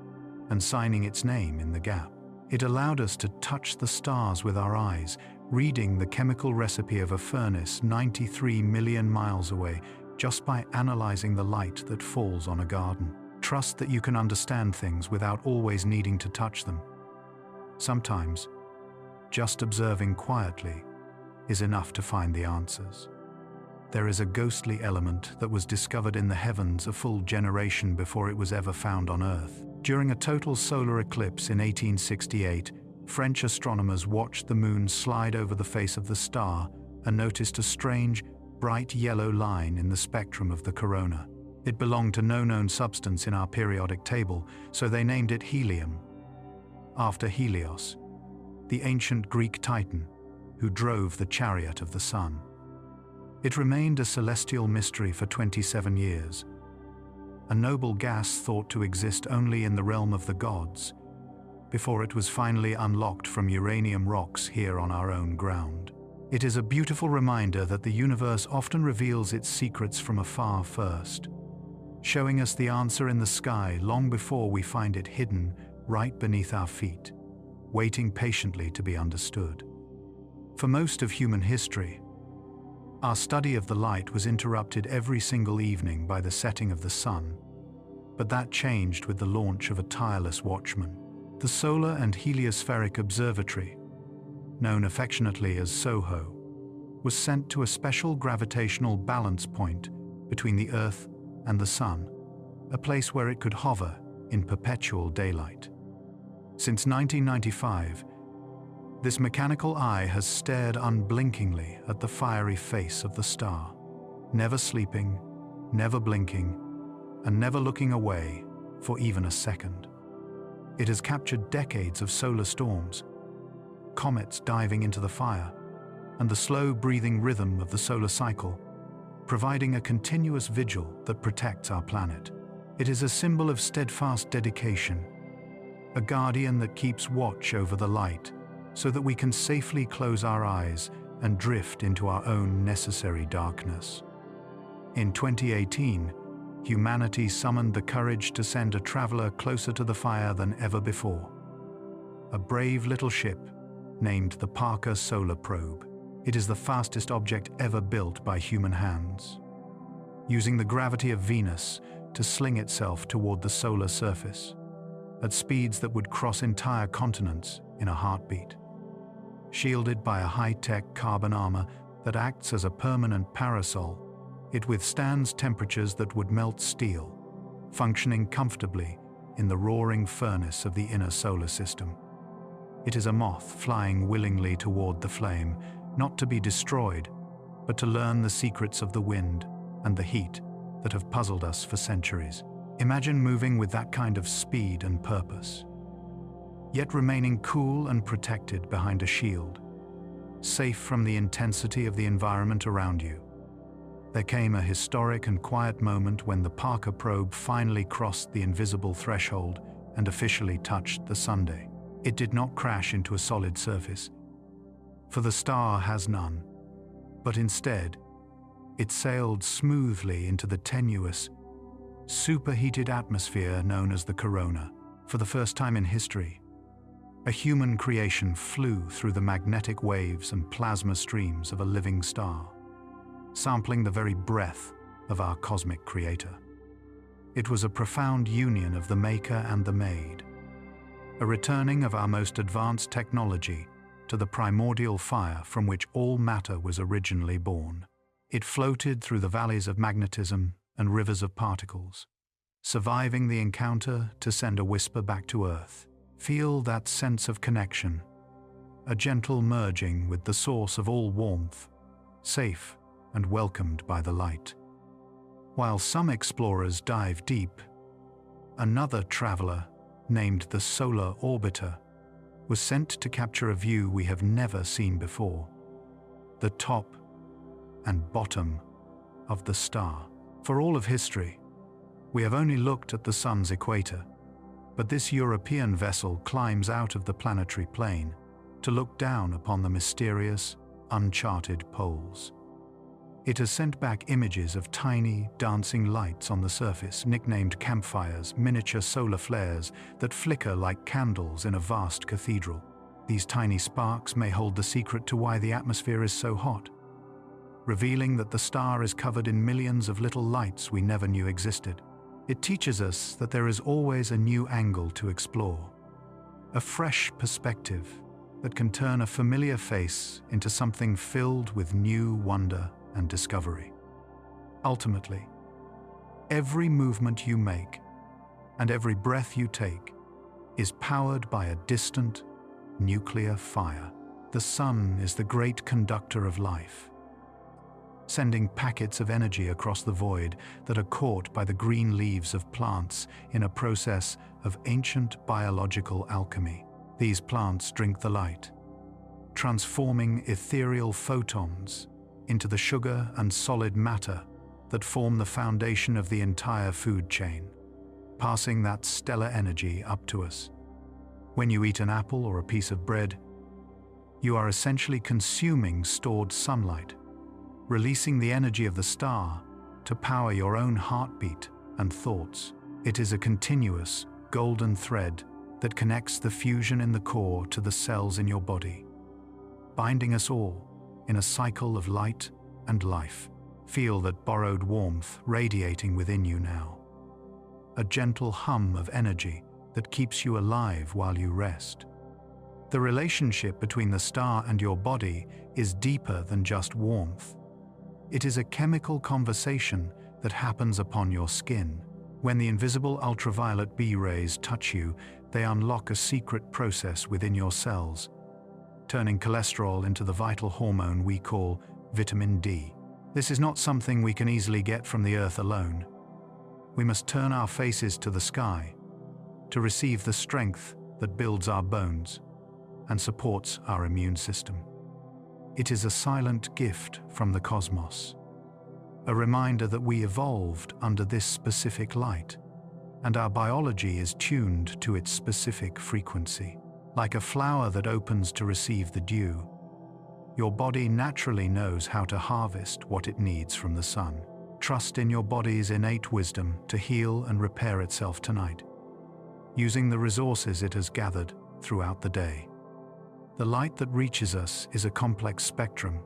Speaker 1: and signing its name in the gap. It allowed us to touch the stars with our eyes, reading the chemical recipe of a furnace 93 million miles away just by analyzing the light that falls on a garden. Trust that you can understand things without always needing to touch them. Sometimes, just observing quietly is enough to find the answers. There is a ghostly element that was discovered in the heavens a full generation before it was ever found on Earth. During a total solar eclipse in 1868, French astronomers watched the moon slide over the face of the star and noticed a strange, bright yellow line in the spectrum of the corona. It belonged to no known substance in our periodic table, so they named it helium, after Helios, the ancient Greek titan who drove the chariot of the sun. It remained a celestial mystery for 27 years, a noble gas thought to exist only in the realm of the gods, before it was finally unlocked from uranium rocks here on our own ground. It is a beautiful reminder that the universe often reveals its secrets from afar first, showing us the answer in the sky long before we find it hidden right beneath our feet, waiting patiently to be understood. For most of human history, Our study of the light was interrupted every single evening by the setting of the sun, but that changed with the launch of a tireless watchman. The Solar and Heliospheric Observatory, known affectionately as SOHO, was sent to a special gravitational balance point between the Earth and the Sun, a place where it could hover in perpetual daylight. Since 1995, this mechanical eye has stared unblinkingly at the fiery face of the star, never sleeping, never blinking, and never looking away for even a second. It has captured decades of solar storms, comets diving into the fire, and the slow-breathing rhythm of the solar cycle, providing a continuous vigil that protects our planet. It is a symbol of steadfast dedication, a guardian that keeps watch over the light so that we can safely close our eyes and drift into our own necessary darkness. In 2018, humanity summoned the courage to send a traveler closer to the fire than ever before. A brave little ship named the Parker Solar Probe. It is the fastest object ever built by human hands, using the gravity of Venus to sling itself toward the solar surface at speeds that would cross entire continents in a heartbeat. Shielded by a high-tech carbon armor that acts as a permanent parasol, it withstands temperatures that would melt steel, functioning comfortably in the roaring furnace of the inner solar system. It is a moth flying willingly toward the flame, not to be destroyed, but to learn the secrets of the wind and the heat that have puzzled us for centuries. Imagine moving with that kind of speed and purpose, yet remaining cool and protected behind a shield, safe from the intensity of the environment around you. There came a historic and quiet moment when the Parker probe finally crossed the invisible threshold and officially touched the Sunday. It did not crash into a solid surface, for the star has none, but instead, it sailed smoothly into the tenuous, superheated atmosphere known as the corona. For the first time in history, a human creation flew through the magnetic waves and plasma streams of a living star, sampling the very breath of our cosmic creator. It was a profound union of the maker and the made, a returning of our most advanced technology to the primordial fire from which all matter was originally born. It floated through the valleys of magnetism and rivers of particles, surviving the encounter to send a whisper back to Earth. Feel that sense of connection, a gentle merging with the source of all warmth, safe and welcomed by the light. While some explorers dive deep, another traveler, named the Solar Orbiter, was sent to capture a view we have never seen before: the top and bottom of the star. For all of history, we have only looked at the sun's equator, but this European vessel climbs out of the planetary plane to look down upon the mysterious, uncharted poles. It has sent back images of tiny, dancing lights on the surface, nicknamed campfires, miniature solar flares that flicker like candles in a vast cathedral. These tiny sparks may hold the secret to why the atmosphere is so hot, revealing that the star is covered in millions of little lights we never knew existed. It teaches us that there is always a new angle to explore, a fresh perspective that can turn a familiar face into something filled with new wonder and discovery. Ultimately, every movement you make and every breath you take is powered by a distant nuclear fire. The sun is the great conductor of life, sending packets of energy across the void that are caught by the green leaves of plants in a process of ancient biological alchemy. These plants drink the light, transforming ethereal photons into the sugar and solid matter that form the foundation of the entire food chain, passing that stellar energy up to us. When you eat an apple or a piece of bread, you are essentially consuming stored sunlight, releasing the energy of the star to power your own heartbeat and thoughts. It is a continuous, golden thread that connects the fusion in the core to the cells in your body, binding us all in a cycle of light and life. Feel that borrowed warmth radiating within you now. A gentle hum of energy that keeps you alive while you rest. The relationship between the star and your body is deeper than just warmth. It is a chemical conversation that happens upon your skin. When the invisible ultraviolet B rays touch you, they unlock a secret process within your cells, turning cholesterol into the vital hormone we call vitamin D. This is not something we can easily get from the earth alone. We must turn our faces to the sky to receive the strength that builds our bones and supports our immune system. It is a silent gift from the cosmos, a reminder that we evolved under this specific light, and our biology is tuned to its specific frequency. Like a flower that opens to receive the dew, your body naturally knows how to harvest what it needs from the sun. Trust in your body's innate wisdom to heal and repair itself tonight, using the resources it has gathered throughout the day. The light that reaches us is a complex spectrum,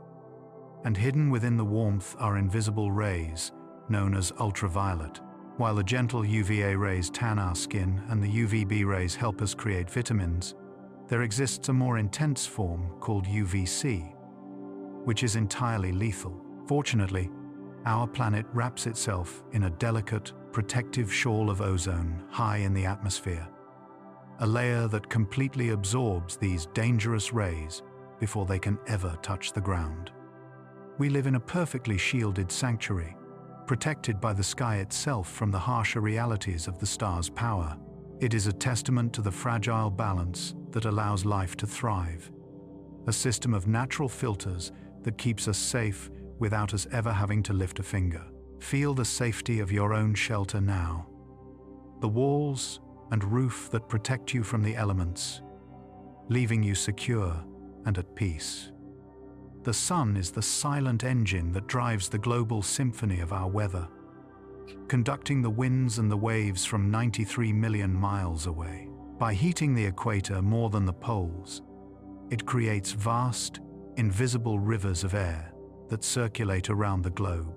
Speaker 1: and hidden within the warmth are invisible rays, known as ultraviolet. While the gentle UVA rays tan our skin and the UVB rays help us create vitamins, there exists a more intense form called UVC, which is entirely lethal. Fortunately, our planet wraps itself in a delicate, protective shawl of ozone high in the atmosphere, a layer that completely absorbs these dangerous rays before they can ever touch the ground. We live in a perfectly shielded sanctuary, protected by the sky itself from the harsher realities of the star's power. It is a testament to the fragile balance that allows life to thrive, a system of natural filters that keeps us safe without us ever having to lift a finger. Feel the safety of your own shelter now. The walls and roof that protect you from the elements, leaving you secure and at peace. The sun is the silent engine that drives the global symphony of our weather, conducting the winds and the waves from 93 million miles away. By heating the equator more than the poles, it creates vast, invisible rivers of air that circulate around the globe.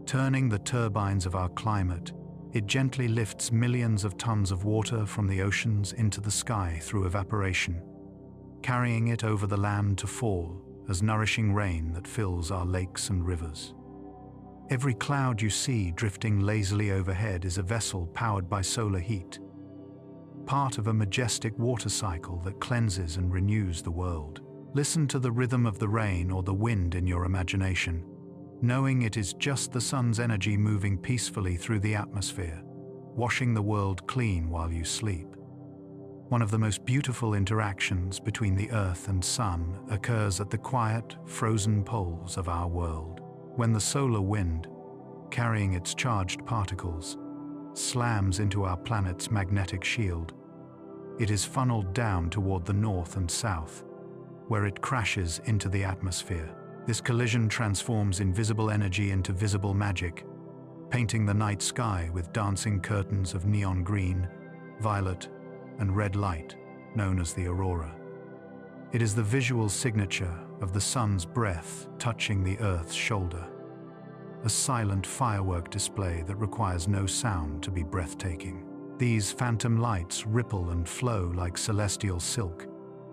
Speaker 1: Turning the turbines of our climate, it gently lifts millions of tons of water from the oceans into the sky through evaporation, carrying it over the land to fall as nourishing rain that fills our lakes and rivers. Every cloud you see drifting lazily overhead is a vessel powered by solar heat, part of a majestic water cycle that cleanses and renews the world. Listen to the rhythm of the rain or the wind in your imagination, knowing it is just the sun's energy moving peacefully through the atmosphere, washing the world clean while you sleep. One of the most beautiful interactions between the Earth and Sun occurs at the quiet, frozen poles of our world. When the solar wind, carrying its charged particles, slams into our planet's magnetic shield, it is funneled down toward the north and south, where it crashes into the atmosphere. This collision transforms invisible energy into visible magic, painting the night sky with dancing curtains of neon green, violet, and red light, known as the aurora. It is the visual signature of the sun's breath touching the Earth's shoulder, a silent firework display that requires no sound to be breathtaking. These phantom lights ripple and flow like celestial silk,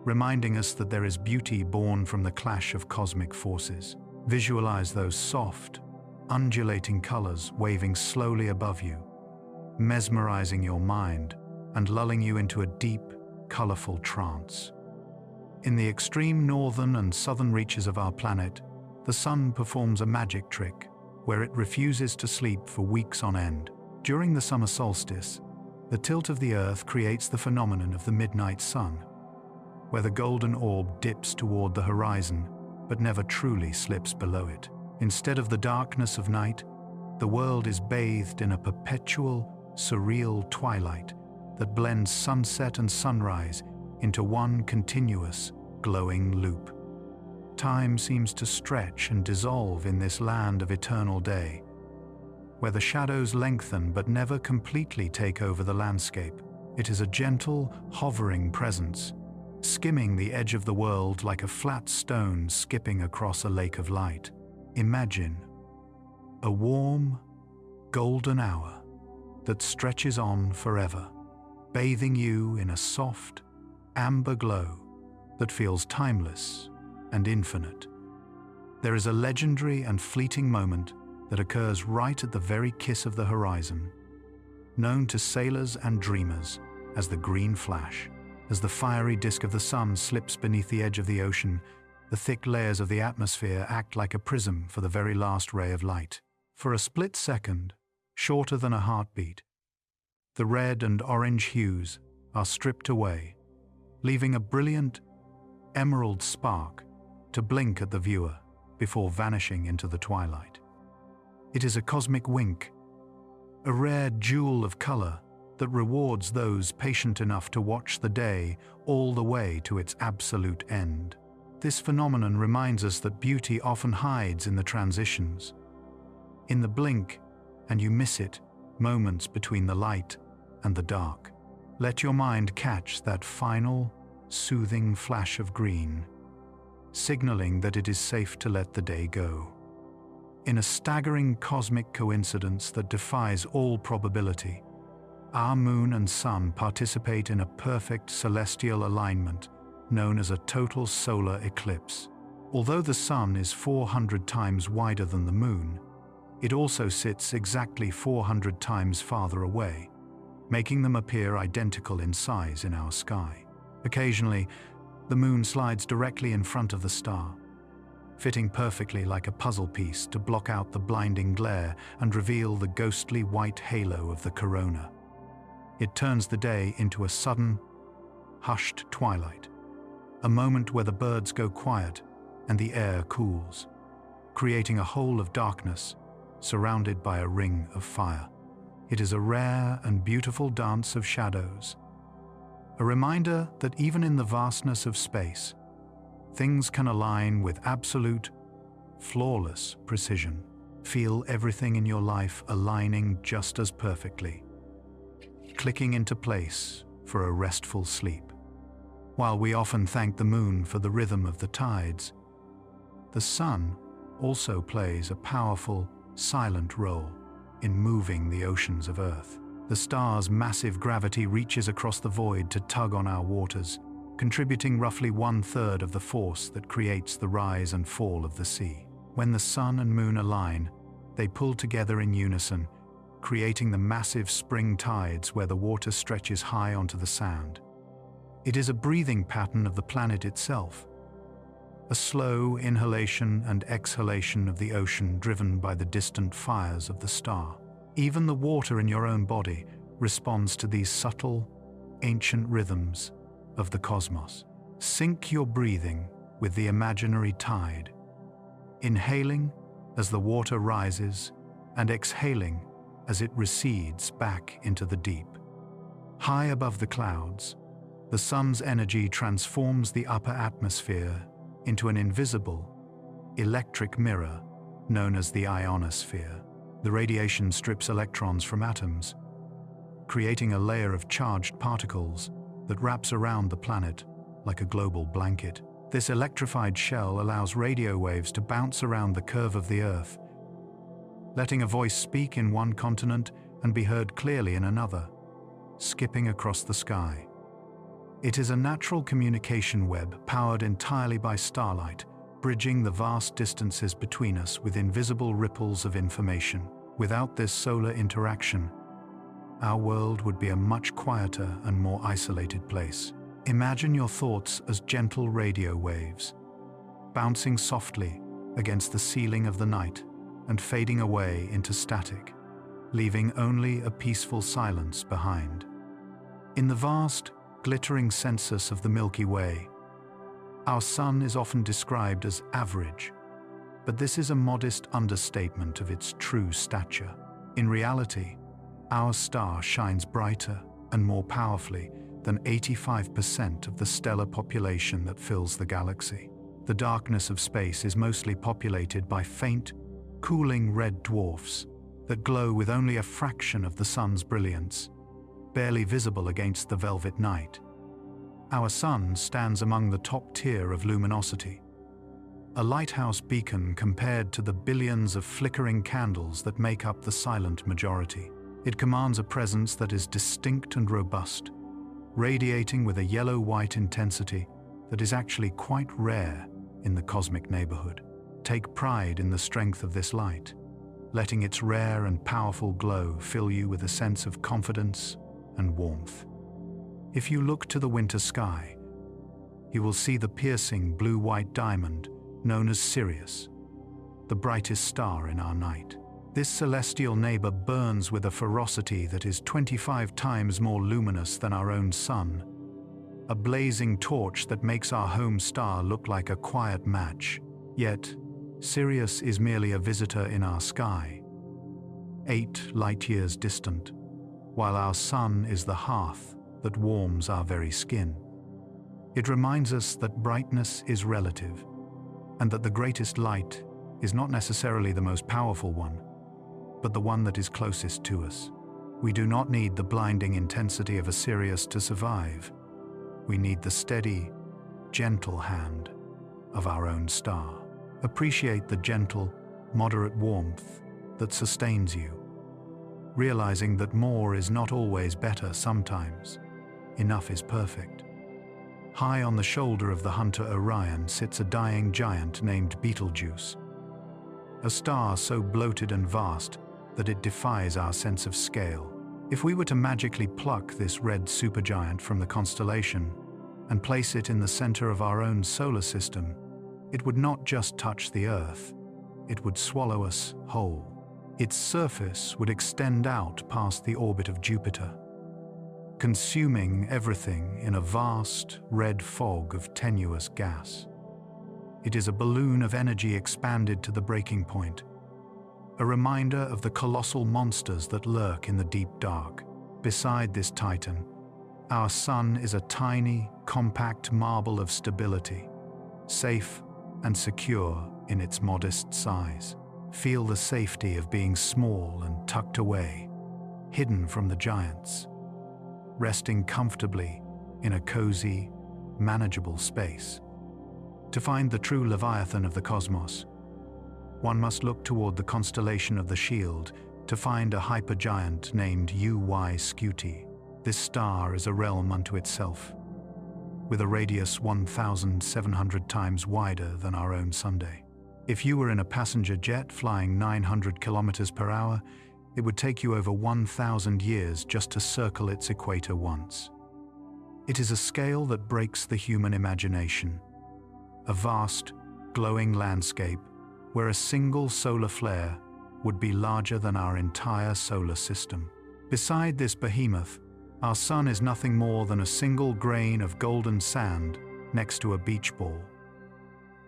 Speaker 1: reminding us that there is beauty born from the clash of cosmic forces. Visualize those soft, undulating colors waving slowly above you, mesmerizing your mind and lulling you into a deep, colorful trance. In the extreme northern and southern reaches of our planet, the sun performs a magic trick where it refuses to sleep for weeks on end. During the summer solstice, the tilt of the Earth creates the phenomenon of the midnight sun, where the golden orb dips toward the horizon but never truly slips below it. Instead of the darkness of night, the world is bathed in a perpetual, surreal twilight that blends sunset and sunrise into one continuous, glowing loop. Time seems to stretch and dissolve in this land of eternal day, where the shadows lengthen but never completely take over the landscape. It is a gentle, hovering presence, skimming the edge of the world like a flat stone skipping across a lake of light. Imagine a warm, golden hour that stretches on forever, bathing you in a soft, amber glow that feels timeless and infinite. There is a legendary and fleeting moment that occurs right at the very kiss of the horizon, known to sailors and dreamers as the green flash. As the fiery disk of the sun slips beneath the edge of the ocean, the thick layers of the atmosphere act like a prism for the very last ray of light. For a split second, shorter than a heartbeat, the red and orange hues are stripped away, leaving a brilliant emerald spark to blink at the viewer before vanishing into the twilight. It is a cosmic wink, a rare jewel of color that rewards those patient enough to watch the day all the way to its absolute end. This phenomenon reminds us that beauty often hides in the transitions, in the blink and you miss it moments between the light and the dark. Let your mind catch that final, soothing flash of green, signaling that it is safe to let the day go. In a staggering cosmic coincidence that defies all probability, our moon and sun participate in a perfect celestial alignment known as a total solar eclipse. Although the sun is 400 times wider than the moon, it also sits exactly 400 times farther away, making them appear identical in size in our sky. Occasionally, the moon slides directly in front of the star, fitting perfectly like a puzzle piece to block out the blinding glare and reveal the ghostly white halo of the corona. It turns the day into a sudden, hushed twilight, a moment where the birds go quiet and the air cools, creating a hole of darkness surrounded by a ring of fire. It is a rare and beautiful dance of shadows, a reminder that even in the vastness of space, things can align with absolute, flawless precision. Feel everything in your life aligning just as perfectly, clicking into place for a restful sleep. While we often thank the moon for the rhythm of the tides, the sun also plays a powerful, silent role in moving the oceans of Earth. The star's massive gravity reaches across the void to tug on our waters, contributing roughly 1/3 of the force that creates the rise and fall of the sea. When the sun and moon align, they pull together in unison, creating the massive spring tides where the water stretches high onto the sand. It is a breathing pattern of the planet itself, a slow inhalation and exhalation of the ocean driven by the distant fires of the star. Even the water in your own body responds to these subtle, ancient rhythms of the cosmos. Sync your breathing with the imaginary tide, inhaling as the water rises and exhaling as it recedes back into the deep. High above the clouds, the sun's energy transforms the upper atmosphere into an invisible, electric mirror known as the ionosphere. The radiation strips electrons from atoms, creating a layer of charged particles that wraps around the planet like a global blanket. This electrified shell allows radio waves to bounce around the curve of the Earth, letting a voice speak in one continent and be heard clearly in another, skipping across the sky. It is a natural communication web powered entirely by starlight, bridging the vast distances between us with invisible ripples of information. Without this solar interaction, our world would be a much quieter and more isolated place. Imagine your thoughts as gentle radio waves, bouncing softly against the ceiling of the night and fading away into static, leaving only a peaceful silence behind. In the vast, glittering census of the Milky Way, our sun is often described as average, but this is a modest understatement of its true stature. In reality, our star shines brighter and more powerfully than 85% of the stellar population that fills the galaxy. The darkness of space is mostly populated by faint, cooling red dwarfs that glow with only a fraction of the sun's brilliance, barely visible against the velvet night. Our sun stands among the top tier of luminosity, a lighthouse beacon compared to the billions of flickering candles that make up the silent majority. It commands a presence that is distinct and robust, radiating with a yellow-white intensity that is actually quite rare in the cosmic neighborhood. Take pride in the strength of this light, letting its rare and powerful glow fill you with a sense of confidence and warmth. If you look to the winter sky, you will see the piercing blue-white diamond known as Sirius, the brightest star in our night. This celestial neighbor burns with a ferocity that is 25 times more luminous than our own sun, a blazing torch that makes our home star look like a quiet match. Yet, Sirius is merely a visitor in our sky, 8 light-years distant, while our sun is the hearth that warms our very skin. It reminds us that brightness is relative, and that the greatest light is not necessarily the most powerful one, but the one that is closest to us. We do not need the blinding intensity of a Sirius to survive. We need the steady, gentle hand of our own star. Appreciate the gentle, moderate warmth that sustains you, realizing that more is not always better sometimes. Enough is perfect. High on the shoulder of the hunter Orion sits a dying giant named Betelgeuse, a star so bloated and vast that it defies our sense of scale. If we were to magically pluck this red supergiant from the constellation and place it in the center of our own solar system, it would not just touch the Earth, it would swallow us whole. Its surface would extend out past the orbit of Jupiter, consuming everything in a vast red fog of tenuous gas. It is a balloon of energy expanded to the breaking point, a reminder of the colossal monsters that lurk in the deep dark. Beside this titan, our sun is a tiny, compact marble of stability, safe and secure in its modest size. Feel the safety of being small and tucked away, hidden from the giants, resting comfortably in a cozy, manageable space. To find the true Leviathan of the cosmos, one must look toward the constellation of the Shield to find a hypergiant named UY Scuti. This star is a realm unto itself, with a radius 1,700 times wider than our own Sunday. If you were in a passenger jet flying 900 kilometers per hour, it would take you over 1,000 years just to circle its equator once. It is a scale that breaks the human imagination, a vast, glowing landscape where a single solar flare would be larger than our entire solar system. Beside this behemoth, our sun is nothing more than a single grain of golden sand next to a beach ball,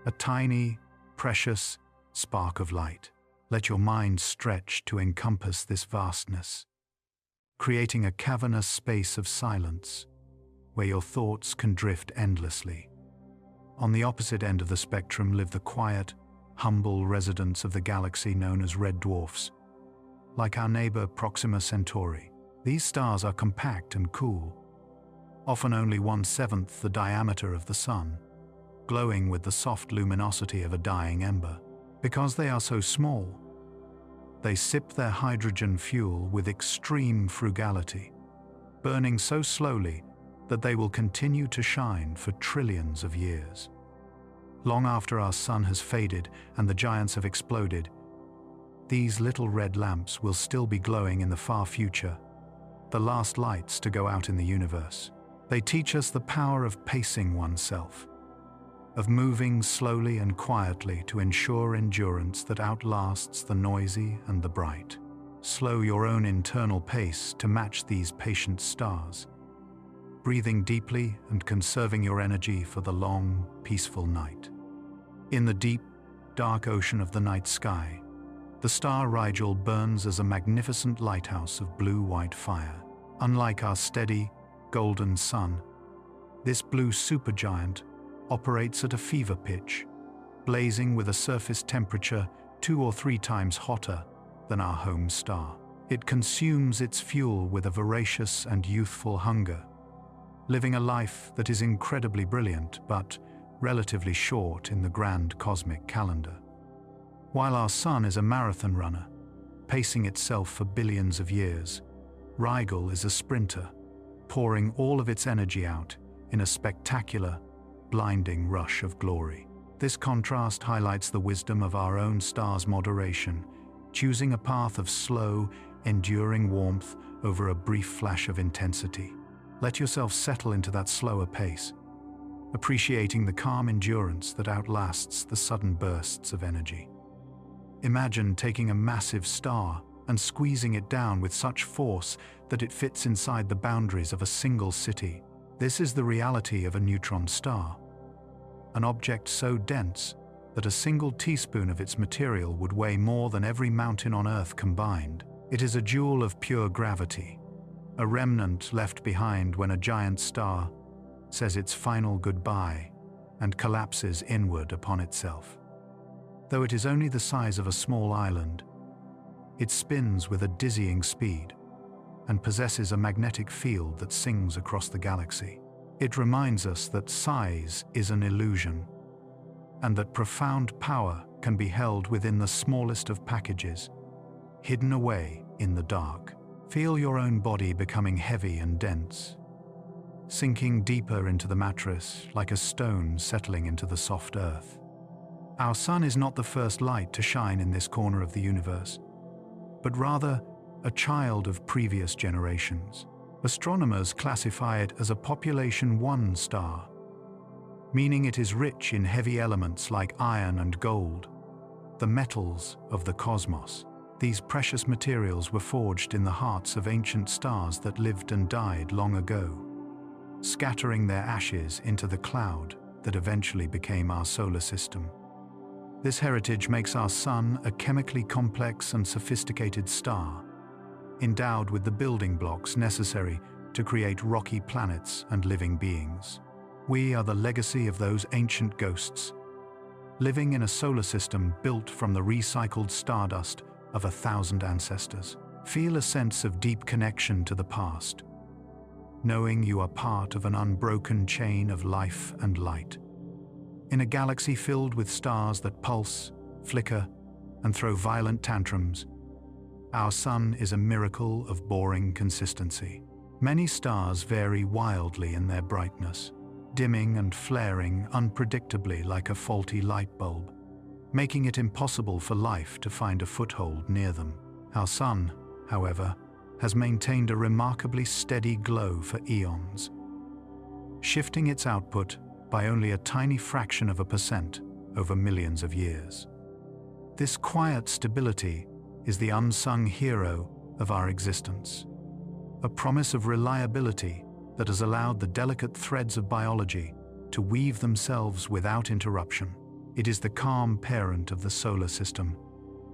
Speaker 1: a tiny, precious spark of light. Let your mind stretch to encompass this vastness, creating a cavernous space of silence where your thoughts can drift endlessly. On the opposite end of the spectrum live the quiet, humble residents of the galaxy known as red dwarfs. Like our neighbor Proxima Centauri, these stars are compact and cool, often only 1/7 the diameter of the sun, glowing with the soft luminosity of a dying ember. Because they are so small, they sip their hydrogen fuel with extreme frugality, burning so slowly that they will continue to shine for trillions of years. Long after our sun has faded and the giants have exploded, these little red lamps will still be glowing in the far future, the last lights to go out in the universe. They teach us the power of pacing oneself, of moving slowly and quietly to ensure endurance that outlasts the noisy and the bright. Slow your own internal pace to match these patient stars, breathing deeply and conserving your energy for the long, peaceful night. In the deep, dark ocean of the night sky, the star Rigel burns as a magnificent lighthouse of blue-white fire. Unlike our steady, golden sun, this blue supergiant operates at a fever pitch, blazing with a surface temperature 2 or 3 times hotter than our home star. It consumes its fuel with a voracious and youthful hunger, living a life that is incredibly brilliant but relatively short in the grand cosmic calendar. While our sun is a marathon runner, pacing itself for billions of years, Rigel is a sprinter, pouring all of its energy out in a spectacular, blinding rush of glory. This contrast highlights the wisdom of our own star's moderation, choosing a path of slow, enduring warmth over a brief flash of intensity. Let yourself settle into that slower pace, appreciating the calm endurance that outlasts the sudden bursts of energy. Imagine taking a massive star and squeezing it down with such force that it fits inside the boundaries of a single city. This is the reality of a neutron star, an object so dense that a single teaspoon of its material would weigh more than every mountain on Earth combined. It is a jewel of pure gravity, a remnant left behind when a giant star says its final goodbye and collapses inward upon itself. Though it is only the size of a small island, it spins with a dizzying speed and possesses a magnetic field that sings across the galaxy. It reminds us that size is an illusion, and that profound power can be held within the smallest of packages, hidden away in the dark. Feel your own body becoming heavy and dense, sinking deeper into the mattress like a stone settling into the soft earth. Our sun is not the first light to shine in this corner of the universe, but rather a child of previous generations. Astronomers classify it as a population 1 star, meaning it is rich in heavy elements like iron and gold, the metals of the cosmos. These precious materials were forged in the hearts of ancient stars that lived and died long ago, scattering their ashes into the cloud that eventually became our solar system. This heritage makes our sun a chemically complex and sophisticated star, endowed with the building blocks necessary to create rocky planets and living beings. We are the legacy of those ancient ghosts, living in a solar system built from the recycled stardust of 1,000 ancestors. Feel a sense of deep connection to the past, knowing you are part of an unbroken chain of life and light. In a galaxy filled with stars that pulse, flicker, and throw violent tantrums, our sun is a miracle of boring consistency. Many stars vary wildly in their brightness, dimming and flaring unpredictably like a faulty light bulb, making it impossible for life to find a foothold near them. Our sun, however, has maintained a remarkably steady glow for eons, shifting its output by only a tiny fraction of a percent over millions of years. This quiet stability is the unsung hero of our existence, a promise of reliability that has allowed the delicate threads of biology to weave themselves without interruption. It is the calm parent of the solar system,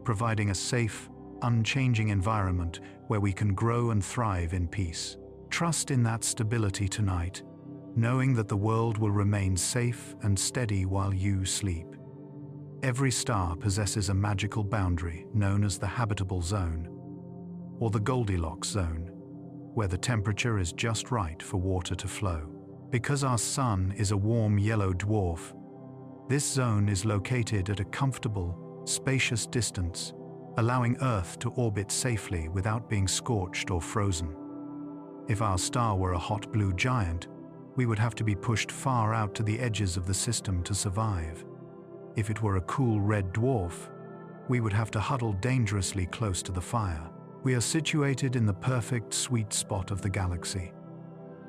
Speaker 1: providing a safe, unchanging environment where we can grow and thrive in peace. Trust in that stability tonight, knowing that the world will remain safe and steady while you sleep. Every star possesses a magical boundary known as the habitable zone, or the Goldilocks zone, where the temperature is just right for water to flow. Because our sun is a warm yellow dwarf, this zone is located at a comfortable, spacious distance, allowing Earth to orbit safely without being scorched or frozen. If our star were a hot blue giant, we would have to be pushed far out to the edges of the system to survive. If it were a cool red dwarf, we would have to huddle dangerously close to the fire. We are situated in the perfect sweet spot of the galaxy,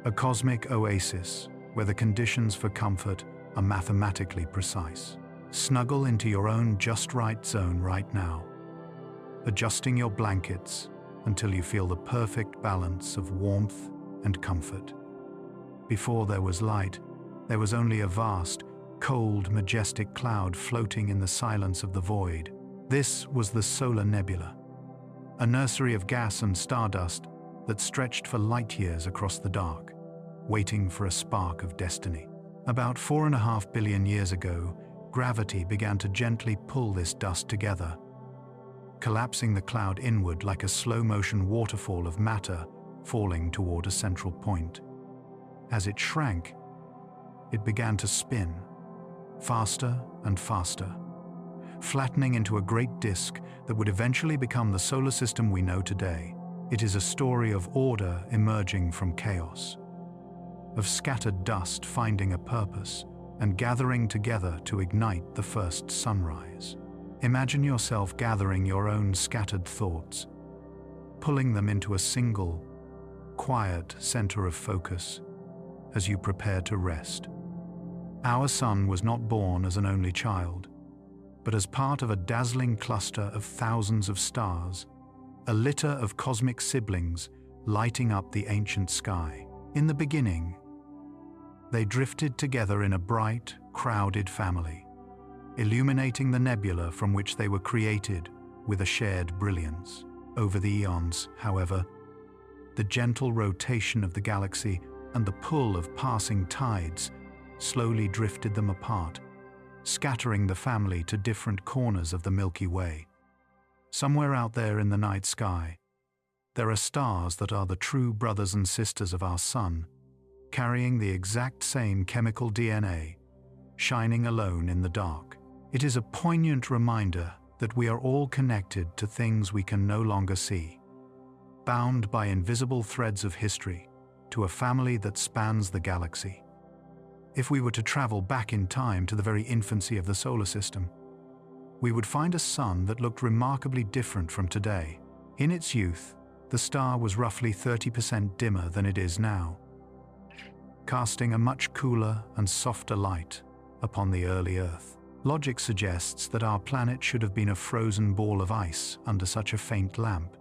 Speaker 1: a cosmic oasis where the conditions for comfort are mathematically precise. Snuggle into your own just right zone right now, adjusting your blankets until you feel the perfect balance of warmth and comfort. Before there was light, there was only a vast, cold, majestic cloud floating in the silence of the void. This was the solar nebula, a nursery of gas and stardust that stretched for light years across the dark, waiting for a spark of destiny. About 4.5 billion years ago, gravity began to gently pull this dust together, collapsing the cloud inward like a slow-motion waterfall of matter falling toward a central point. As it shrank, it began to spin, faster and faster, flattening into a great disk that would eventually become the solar system we know today. It is a story of order emerging from chaos, of scattered dust finding a purpose and gathering together to ignite the first sunrise. Imagine yourself gathering your own scattered thoughts, pulling them into a single, quiet center of focus as you prepare to rest. Our sun was not born as an only child, but as part of a dazzling cluster of thousands of stars, a litter of cosmic siblings lighting up the ancient sky. In the beginning, they drifted together in a bright, crowded family, illuminating the nebula from which they were created with a shared brilliance. Over the eons, however, the gentle rotation of the galaxy and the pull of passing tides slowly drifted them apart, scattering the family to different corners of the Milky Way. Somewhere out there in the night sky, there are stars that are the true brothers and sisters of our sun, carrying the exact same chemical DNA, shining alone in the dark. It is a poignant reminder that we are all connected to things we can no longer see, bound by invisible threads of history to a family that spans the galaxy. If we were to travel back in time to the very infancy of the solar system, we would find a sun that looked remarkably different from today. In its youth, the star was roughly 30% dimmer than it is now, casting a much cooler and softer light upon the early Earth. Logic suggests that our planet should have been a frozen ball of ice under such a faint lamp.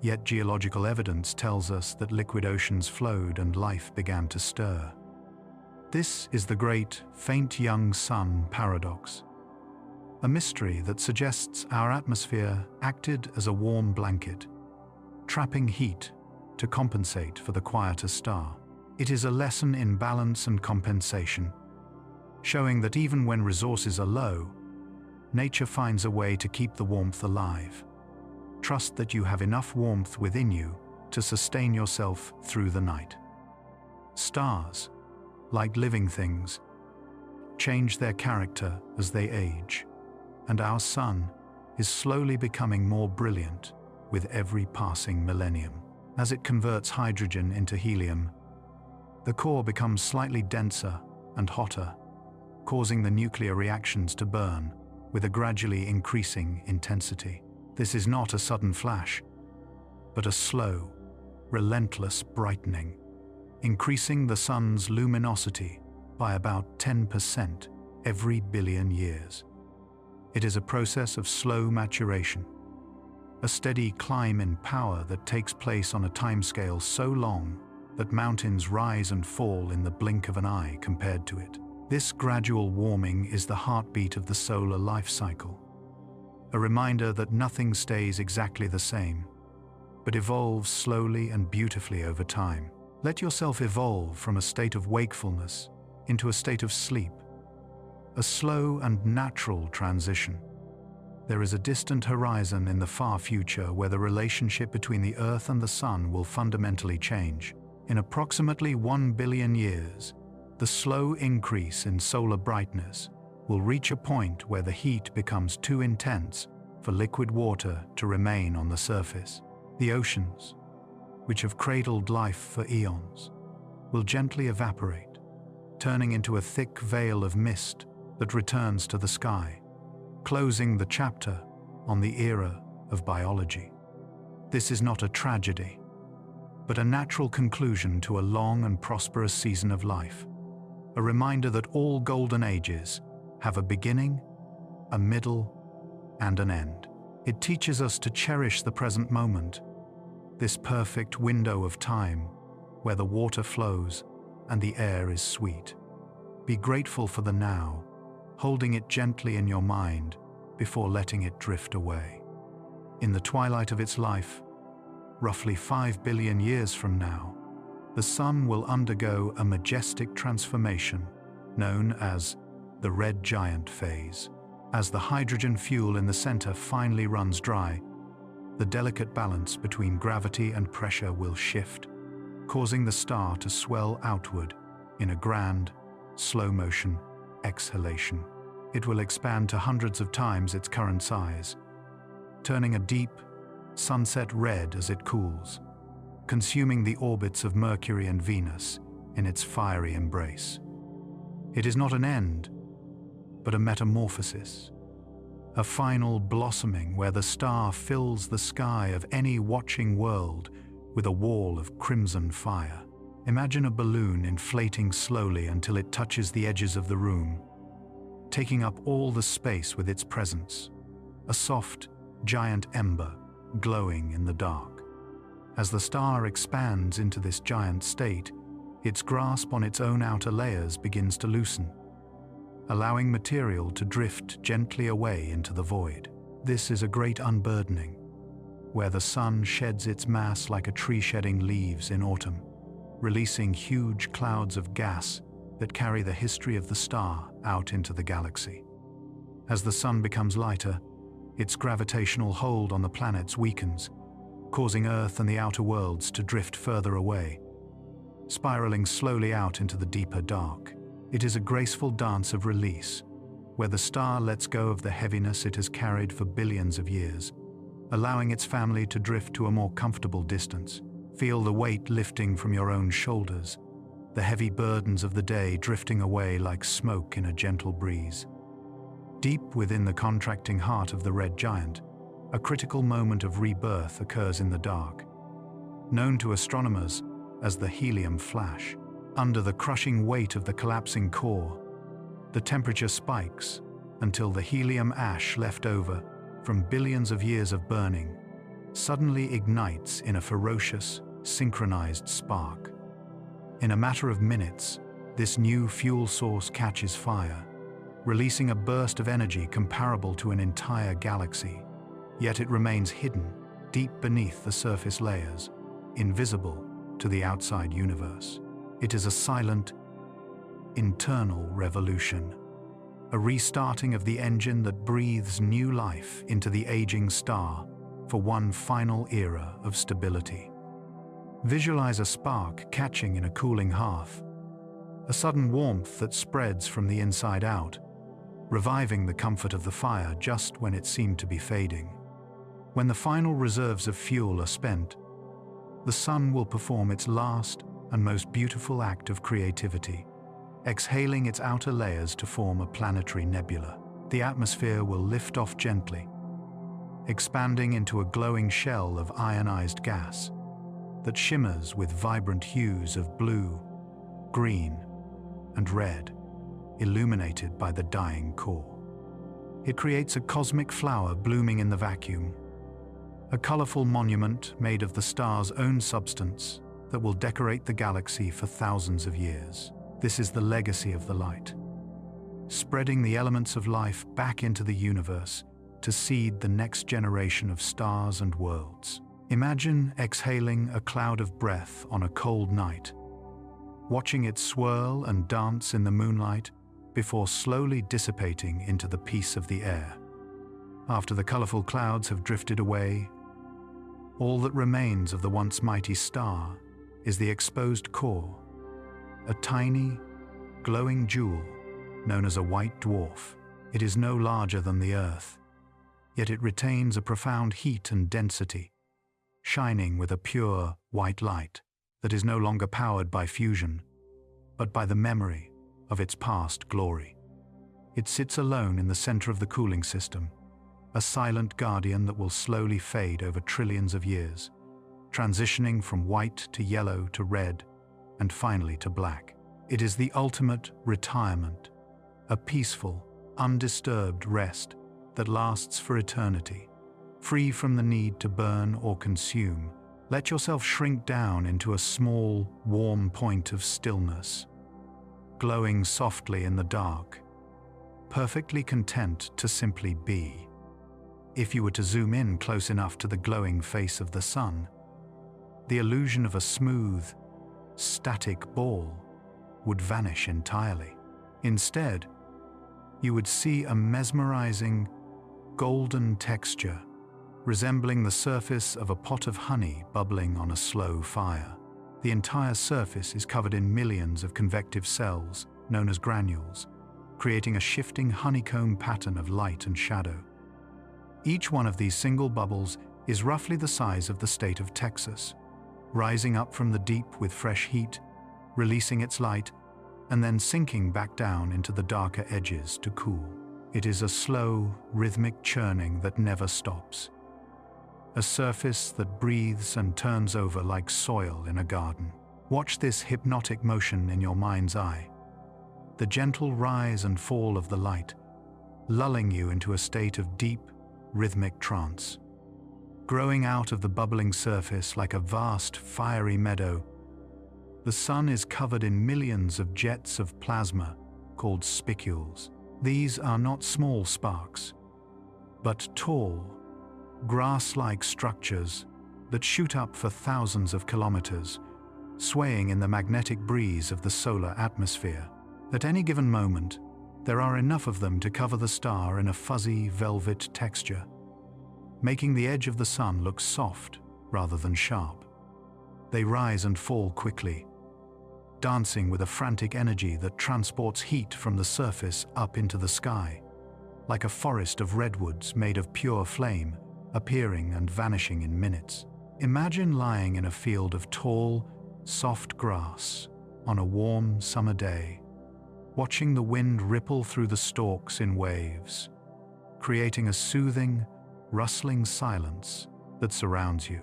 Speaker 1: Yet geological evidence tells us that liquid oceans flowed and life began to stir. This is the great faint young sun paradox, a mystery that suggests our atmosphere acted as a warm blanket, trapping heat to compensate for the quieter star. It is a lesson in balance and compensation, showing that even when resources are low, nature finds a way to keep the warmth alive. Trust that you have enough warmth within you to sustain yourself through the night. Stars, like living things, change their character as they age, and our sun is slowly becoming more brilliant with every passing millennium. As it converts hydrogen into helium, the core becomes slightly denser and hotter, causing the nuclear reactions to burn with a gradually increasing intensity. This is not a sudden flash, but a slow, relentless brightening, increasing the sun's luminosity by about 10% every billion years. It is a process of slow maturation, a steady climb in power that takes place on a timescale so long that mountains rise and fall in the blink of an eye compared to it. This gradual warming is the heartbeat of the solar life cycle, a reminder that nothing stays exactly the same, but evolves slowly and beautifully over time. Let yourself evolve from a state of wakefulness into a state of sleep, a slow and natural transition. There is a distant horizon in the far future where the relationship between the Earth and the Sun will fundamentally change. In approximately 1 billion years, the slow increase in solar brightness will reach a point where the heat becomes too intense for liquid water to remain on the surface. The oceans, which have cradled life for eons, will gently evaporate, turning into a thick veil of mist that returns to the sky, closing the chapter on the era of biology. This is not a tragedy, but a natural conclusion to a long and prosperous season of life, a reminder that all golden ages have a beginning, a middle, and an end. It teaches us to cherish the present moment, this perfect window of time where the water flows and the air is sweet. Be grateful for the now, holding it gently in your mind before letting it drift away. In the twilight of its life, roughly 5 billion years from now, the sun will undergo a majestic transformation known as the red giant phase. As the hydrogen fuel in the center finally runs dry, the delicate balance between gravity and pressure will shift, causing the star to swell outward in a grand, slow-motion exhalation. It will expand to hundreds of times its current size, turning a deep, sunset red as it cools, consuming the orbits of Mercury and Venus in its fiery embrace. It is not an end, but a metamorphosis, a final blossoming where the star fills the sky of any watching world with a wall of crimson fire. Imagine a balloon inflating slowly until it touches the edges of the room, taking up all the space with its presence, a soft, giant ember glowing in the dark. As the star expands into this giant state, its grasp on its own outer layers begins to loosen, allowing material to drift gently away into the void. This is a great unburdening, where the sun sheds its mass like a tree shedding leaves in autumn, releasing huge clouds of gas that carry the history of the star out into the galaxy. As the sun becomes lighter, its gravitational hold on the planets weakens, causing Earth and the outer worlds to drift further away, spiraling slowly out into the deeper dark. It is a graceful dance of release, where the star lets go of the heaviness it has carried for billions of years, allowing its family to drift to a more comfortable distance. Feel the weight lifting from your own shoulders, the heavy burdens of the day drifting away like smoke in a gentle breeze. Deep within the contracting heart of the red giant, a critical moment of rebirth occurs in the dark, known to astronomers as the helium flash. Under the crushing weight of the collapsing core, the temperature spikes until the helium ash left over from billions of years of burning suddenly ignites in a ferocious, synchronized spark. In a matter of minutes, this new fuel source catches fire, releasing a burst of energy comparable to an entire galaxy. Yet it remains hidden deep beneath the surface layers, invisible to the outside universe. It is a silent, internal revolution, a restarting of the engine that breathes new life into the aging star for one final era of stability. Visualize a spark catching in a cooling hearth, a sudden warmth that spreads from the inside out, reviving the comfort of the fire just when it seemed to be fading. When the final reserves of fuel are spent, the sun will perform its last and most beautiful act of creativity, exhaling its outer layers to form a planetary nebula. The atmosphere will lift off gently, expanding into a glowing shell of ionized gas that shimmers with vibrant hues of blue, green, and red, illuminated by the dying core. It creates a cosmic flower blooming in the vacuum, a colorful monument made of the star's own substance that will decorate the galaxy for thousands of years. This is the legacy of the light, spreading the elements of life back into the universe to seed the next generation of stars and worlds. Imagine exhaling a cloud of breath on a cold night, watching it swirl and dance in the moonlight before slowly dissipating into the peace of the air. After the colorful clouds have drifted away, all that remains of the once mighty star is the exposed core, a tiny, glowing jewel known as a white dwarf. It is no larger than the Earth, yet it retains a profound heat and density, shining with a pure, white light that is no longer powered by fusion, but by the memory of its past glory. It sits alone in the center of the cooling system, a silent guardian that will slowly fade over trillions of years, transitioning from white to yellow to red, and finally to black. It is the ultimate retirement, a peaceful, undisturbed rest that lasts for eternity. Free from the need to burn or consume, let yourself shrink down into a small, warm point of stillness, glowing softly in the dark, perfectly content to simply be. If you were to zoom in close enough to the glowing face of the sun, the illusion of a smooth, static ball would vanish entirely. Instead, you would see a mesmerizing, golden texture resembling the surface of a pot of honey bubbling on a slow fire. The entire surface is covered in millions of convective cells, known as granules, creating a shifting honeycomb pattern of light and shadow. Each one of these single bubbles is roughly the size of the state of Texas, rising up from the deep with fresh heat, releasing its light, and then sinking back down into the darker edges to cool. It is a slow, rhythmic churning that never stops. A surface that breathes and turns over like soil in a garden. Watch this hypnotic motion in your mind's eye. The gentle rise and fall of the light, lulling you into a state of deep, rhythmic trance. Growing out of the bubbling surface like a vast, fiery meadow, the sun is covered in millions of jets of plasma called spicules. These are not small sparks, but tall, grass-like structures that shoot up for thousands of kilometers, swaying in the magnetic breeze of the solar atmosphere. At any given moment, there are enough of them to cover the star in a fuzzy velvet texture, making the edge of the sun look soft rather than sharp. They rise and fall quickly, dancing with a frantic energy that transports heat from the surface up into the sky, like a forest of redwoods made of pure flame, appearing and vanishing in minutes. Imagine lying in a field of tall, soft grass on a warm summer day, watching the wind ripple through the stalks in waves, creating a soothing, rustling silence that surrounds you.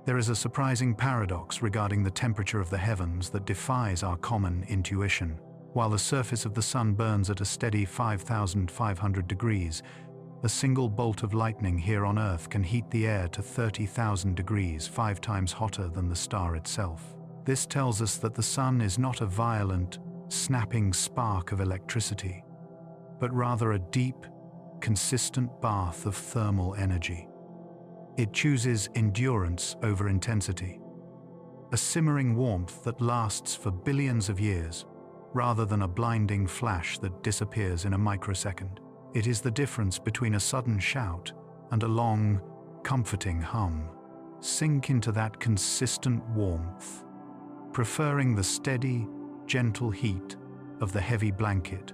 Speaker 1: There is a surprising paradox regarding the temperature of the heavens that defies our common intuition. While the surface of the sun burns at a steady 5,500 degrees, a single bolt of lightning here on Earth can heat the air to 30,000 degrees, 5 times hotter than the star itself. This tells us that the sun is not a violent, snapping spark of electricity, but rather a deep, consistent bath of thermal energy. It chooses endurance over intensity, a simmering warmth that lasts for billions of years, rather than a blinding flash that disappears in a microsecond. It is the difference between a sudden shout and a long, comforting hum. Sink into that consistent warmth, preferring the steady, gentle heat of the heavy blanket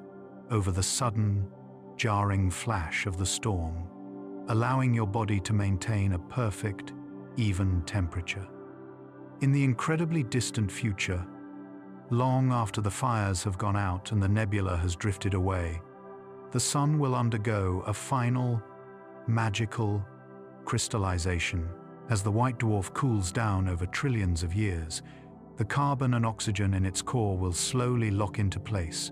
Speaker 1: over the sudden, jarring flash of the storm, allowing your body to maintain a perfect, even temperature. In the incredibly distant future, long after the fires have gone out and the nebula has drifted away, the sun will undergo a final, magical crystallization. As the white dwarf cools down over trillions of years, the carbon and oxygen in its core will slowly lock into place,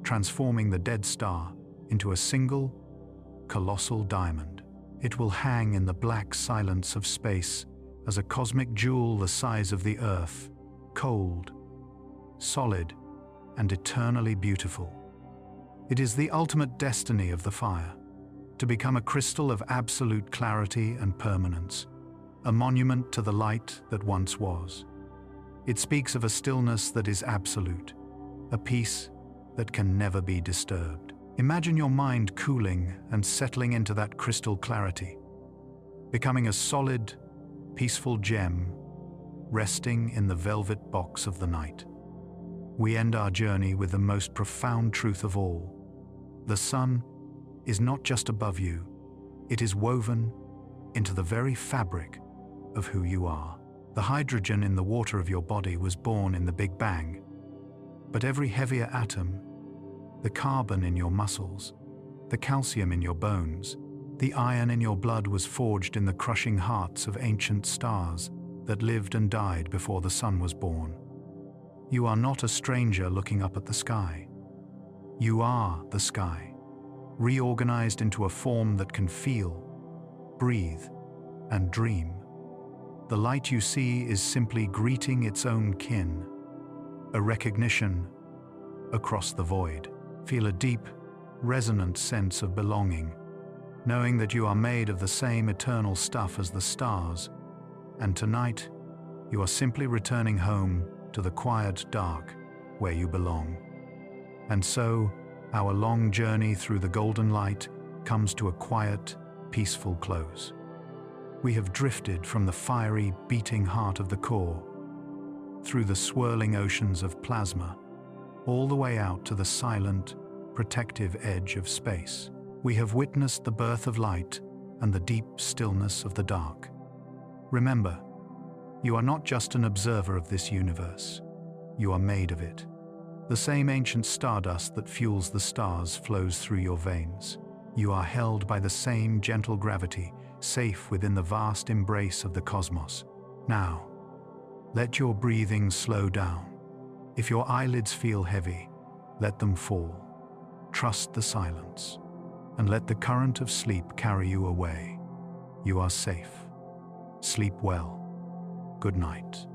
Speaker 1: transforming the dead star into a single, colossal diamond. It will hang in the black silence of space as a cosmic jewel the size of the Earth, cold, solid, and eternally beautiful. It is the ultimate destiny of the fire, to become a crystal of absolute clarity and permanence, a monument to the light that once was. It speaks of a stillness that is absolute, a peace that can never be disturbed. Imagine your mind cooling and settling into that crystal clarity, becoming a solid, peaceful gem resting in the velvet box of the night. We end our journey with the most profound truth of all. The sun is not just above you, it is woven into the very fabric of who you are. The hydrogen in the water of your body was born in the Big Bang, but every heavier atom, the carbon in your muscles, the calcium in your bones, the iron in your blood was forged in the crushing hearts of ancient stars that lived and died before the sun was born. You are not a stranger looking up at the sky. You are the sky, reorganized into a form that can feel, breathe, and dream. The light you see is simply greeting its own kin, a recognition across the void. Feel a deep, resonant sense of belonging, knowing that you are made of the same eternal stuff as the stars, and tonight you are simply returning home to the quiet dark where you belong. And so, our long journey through the golden light comes to a quiet, peaceful close. We have drifted from the fiery, beating heart of the core, through the swirling oceans of plasma, all the way out to the silent, protective edge of space. We have witnessed the birth of light and the deep stillness of the dark. Remember, you are not just an observer of this universe. You are made of it. The same ancient stardust that fuels the stars flows through your veins. You are held by the same gentle gravity, safe within the vast embrace of the cosmos. Now, let your breathing slow down. If your eyelids feel heavy, let them fall. Trust the silence, and let the current of sleep carry you away. You are safe. Sleep well. Good night.